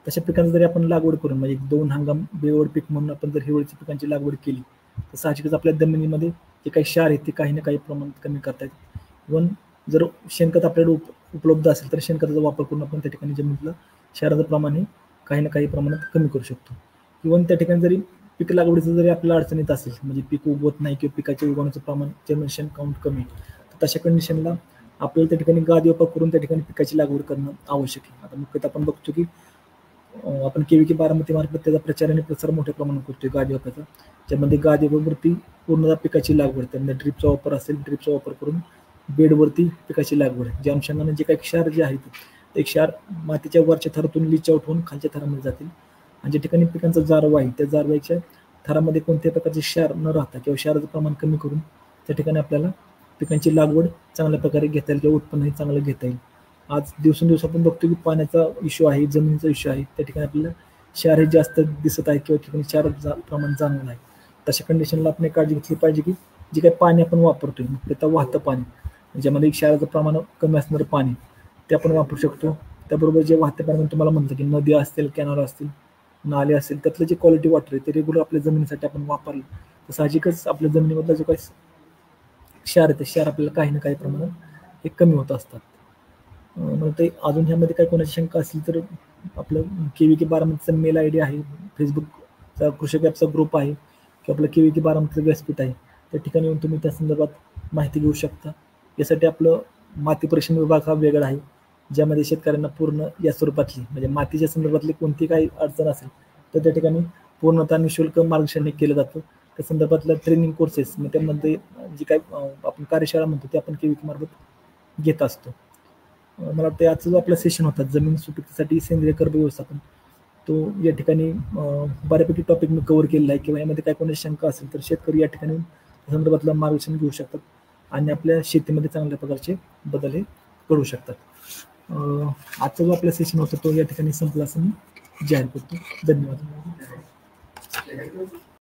S2: तशा पिकांची जरी आपण लागवड करून म्हणजे 2 हंगाम बेवड पीक म्हणून आपण जर हिरवळीच्या पिकांची लागवड केली तर साहजिकच आपल्या जमिनीमध्ये जे काही क्षार आहेत ते काही ना काही प्रमाणात कमी करता येते. इव्हन जर शेणखत आपल्याला उपलब्ध असेल तर शेणखताचा वापर करून आपण त्या ठिकाणी जमिनीतलं क्षाराचं प्रमाण हे काही ना काही प्रमाणात कमी करू शकतो. इव्हन त्या ठिकाणी जरी पीक लागवडीचं जरी आपल्याला अडचण येत असेल म्हणजे पीक उगवत नाही किंवा पिकाच्या उगवण्याचं प्रमाण जर्मिनेशन काउंट कमी तर तशा कंडिशनला आपल्याला त्या ठिकाणी गादी वापर करून त्या ठिकाणी पिकाची लागवड करणं आवश्यक आहे. आता मुख्यतः आपण बघतो की आपण KVK बारामती मार्फत त्याचा प्रचार आणि प्रसार मोठ्या प्रमाणात करतोय गादी वापराचा ज्यामध्ये गादी वापरवरती पूर्णतः पिकाची लागवड त्यामध्ये ड्रिपचा वापर असेल ड्रिपचा वापर करून बेडवरती पिकाची लागवड ज्या अनुषंगाने जे काही क्षार जे आहेत ते क्षार मातीच्या वरच्या थरातून लीच आउट होऊन खालच्या थरामध्ये जातील आणि ज्या ठिकाणी पिकांचा जारवा आहे त्या जारवाईच्या थरामध्ये कोणत्याही प्रकारचे क्षार न राहता किंवा क्षाराचं प्रमाण कमी करून त्या ठिकाणी आपल्याला पिकांची लागवड चांगल्या प्रकारे घेता येईल किंवा उत्पन्नही चांगलं घेता येईल. आज दिवसेंदिवस आपण बघतो की पाण्याचा इश्यू आहे जमिनीचा इश्यू आहे त्या ठिकाणी आपल्याला क्षार हे जास्त दिसत आहे किंवा ठिकाणी क्षार प्रमाण जाणवलं आहे. तशा कंडिशनला आपण काळजी घेतली पाहिजे की जे काही पाणी आपण वापरतोय मुख्यतः वाहतं पाणी ज्यामध्ये क्षाराचं प्रमाण कमी असणारं पाणी ते आपण वापरू शकतो. त्याबरोबर जे वाहते पाणी तुम्हाला म्हणतं की नदी असतील कॅनल असतील नाले असतील त्यातलं जे क्वालिटी वॉटर आहे ते रेग्युलर आपल्या जमिनीसाठी आपण वापरलं तर साहजिकच आपल्या जमिनीमधला जो काही क्षार आहे ते क्षार आपल्याला काही ना काही प्रमाणात हे कमी होत असतात. मग ते अजून ह्यामध्ये काही कोणाची शंका असली तर आपलं KVK बारामतीचा मेल ID आहे फेसबुकचा कृषक ॲपचा ग्रुप आहे किंवा आपलं KVK बारामतीचं व्यासपीठ आहे त्या ठिकाणी येऊन तुम्ही त्या संदर्भात माहिती घेऊ शकता. यासाठी आपलं माती परीक्षण विभाग हा वेगळा आहे ज्यामध्ये शेतकऱ्यांना पूर्ण या स्वरूपातली म्हणजे मातीच्या संदर्भातली कोणती काही अडचण असेल तर त्या ठिकाणी पूर्णतः निःशुल्क मार्गदर्शन केलं जातं. त्या संदर्भातल्या ट्रेनिंग कोर्सेस मग त्यामध्ये जी काही आपण कार्यशाळा म्हणतो ते आपण KVK मार्फत घेत असतो. मला वाटतं आजचा जो आपला सेशन होता जमीन सुपीकतेसाठी सेंद्रिय कर्ब व्यवस्थापन तो या ठिकाणी बऱ्यापैकी टॉपिक मी कव्हर केलेला आहे किंवा यामध्ये काय कोणाची शंका असेल तर शेतकरी या ठिकाणी संदर्भातलं मार्गदर्शन घेऊ शकतात आणि आपल्या शेतीमध्ये चांगल्या प्रकारचे बदल हे करू शकतात. आजचा जो आपला सेशन होता तो या ठिकाणी संपला असं मी जाहीर करतो. धन्यवाद.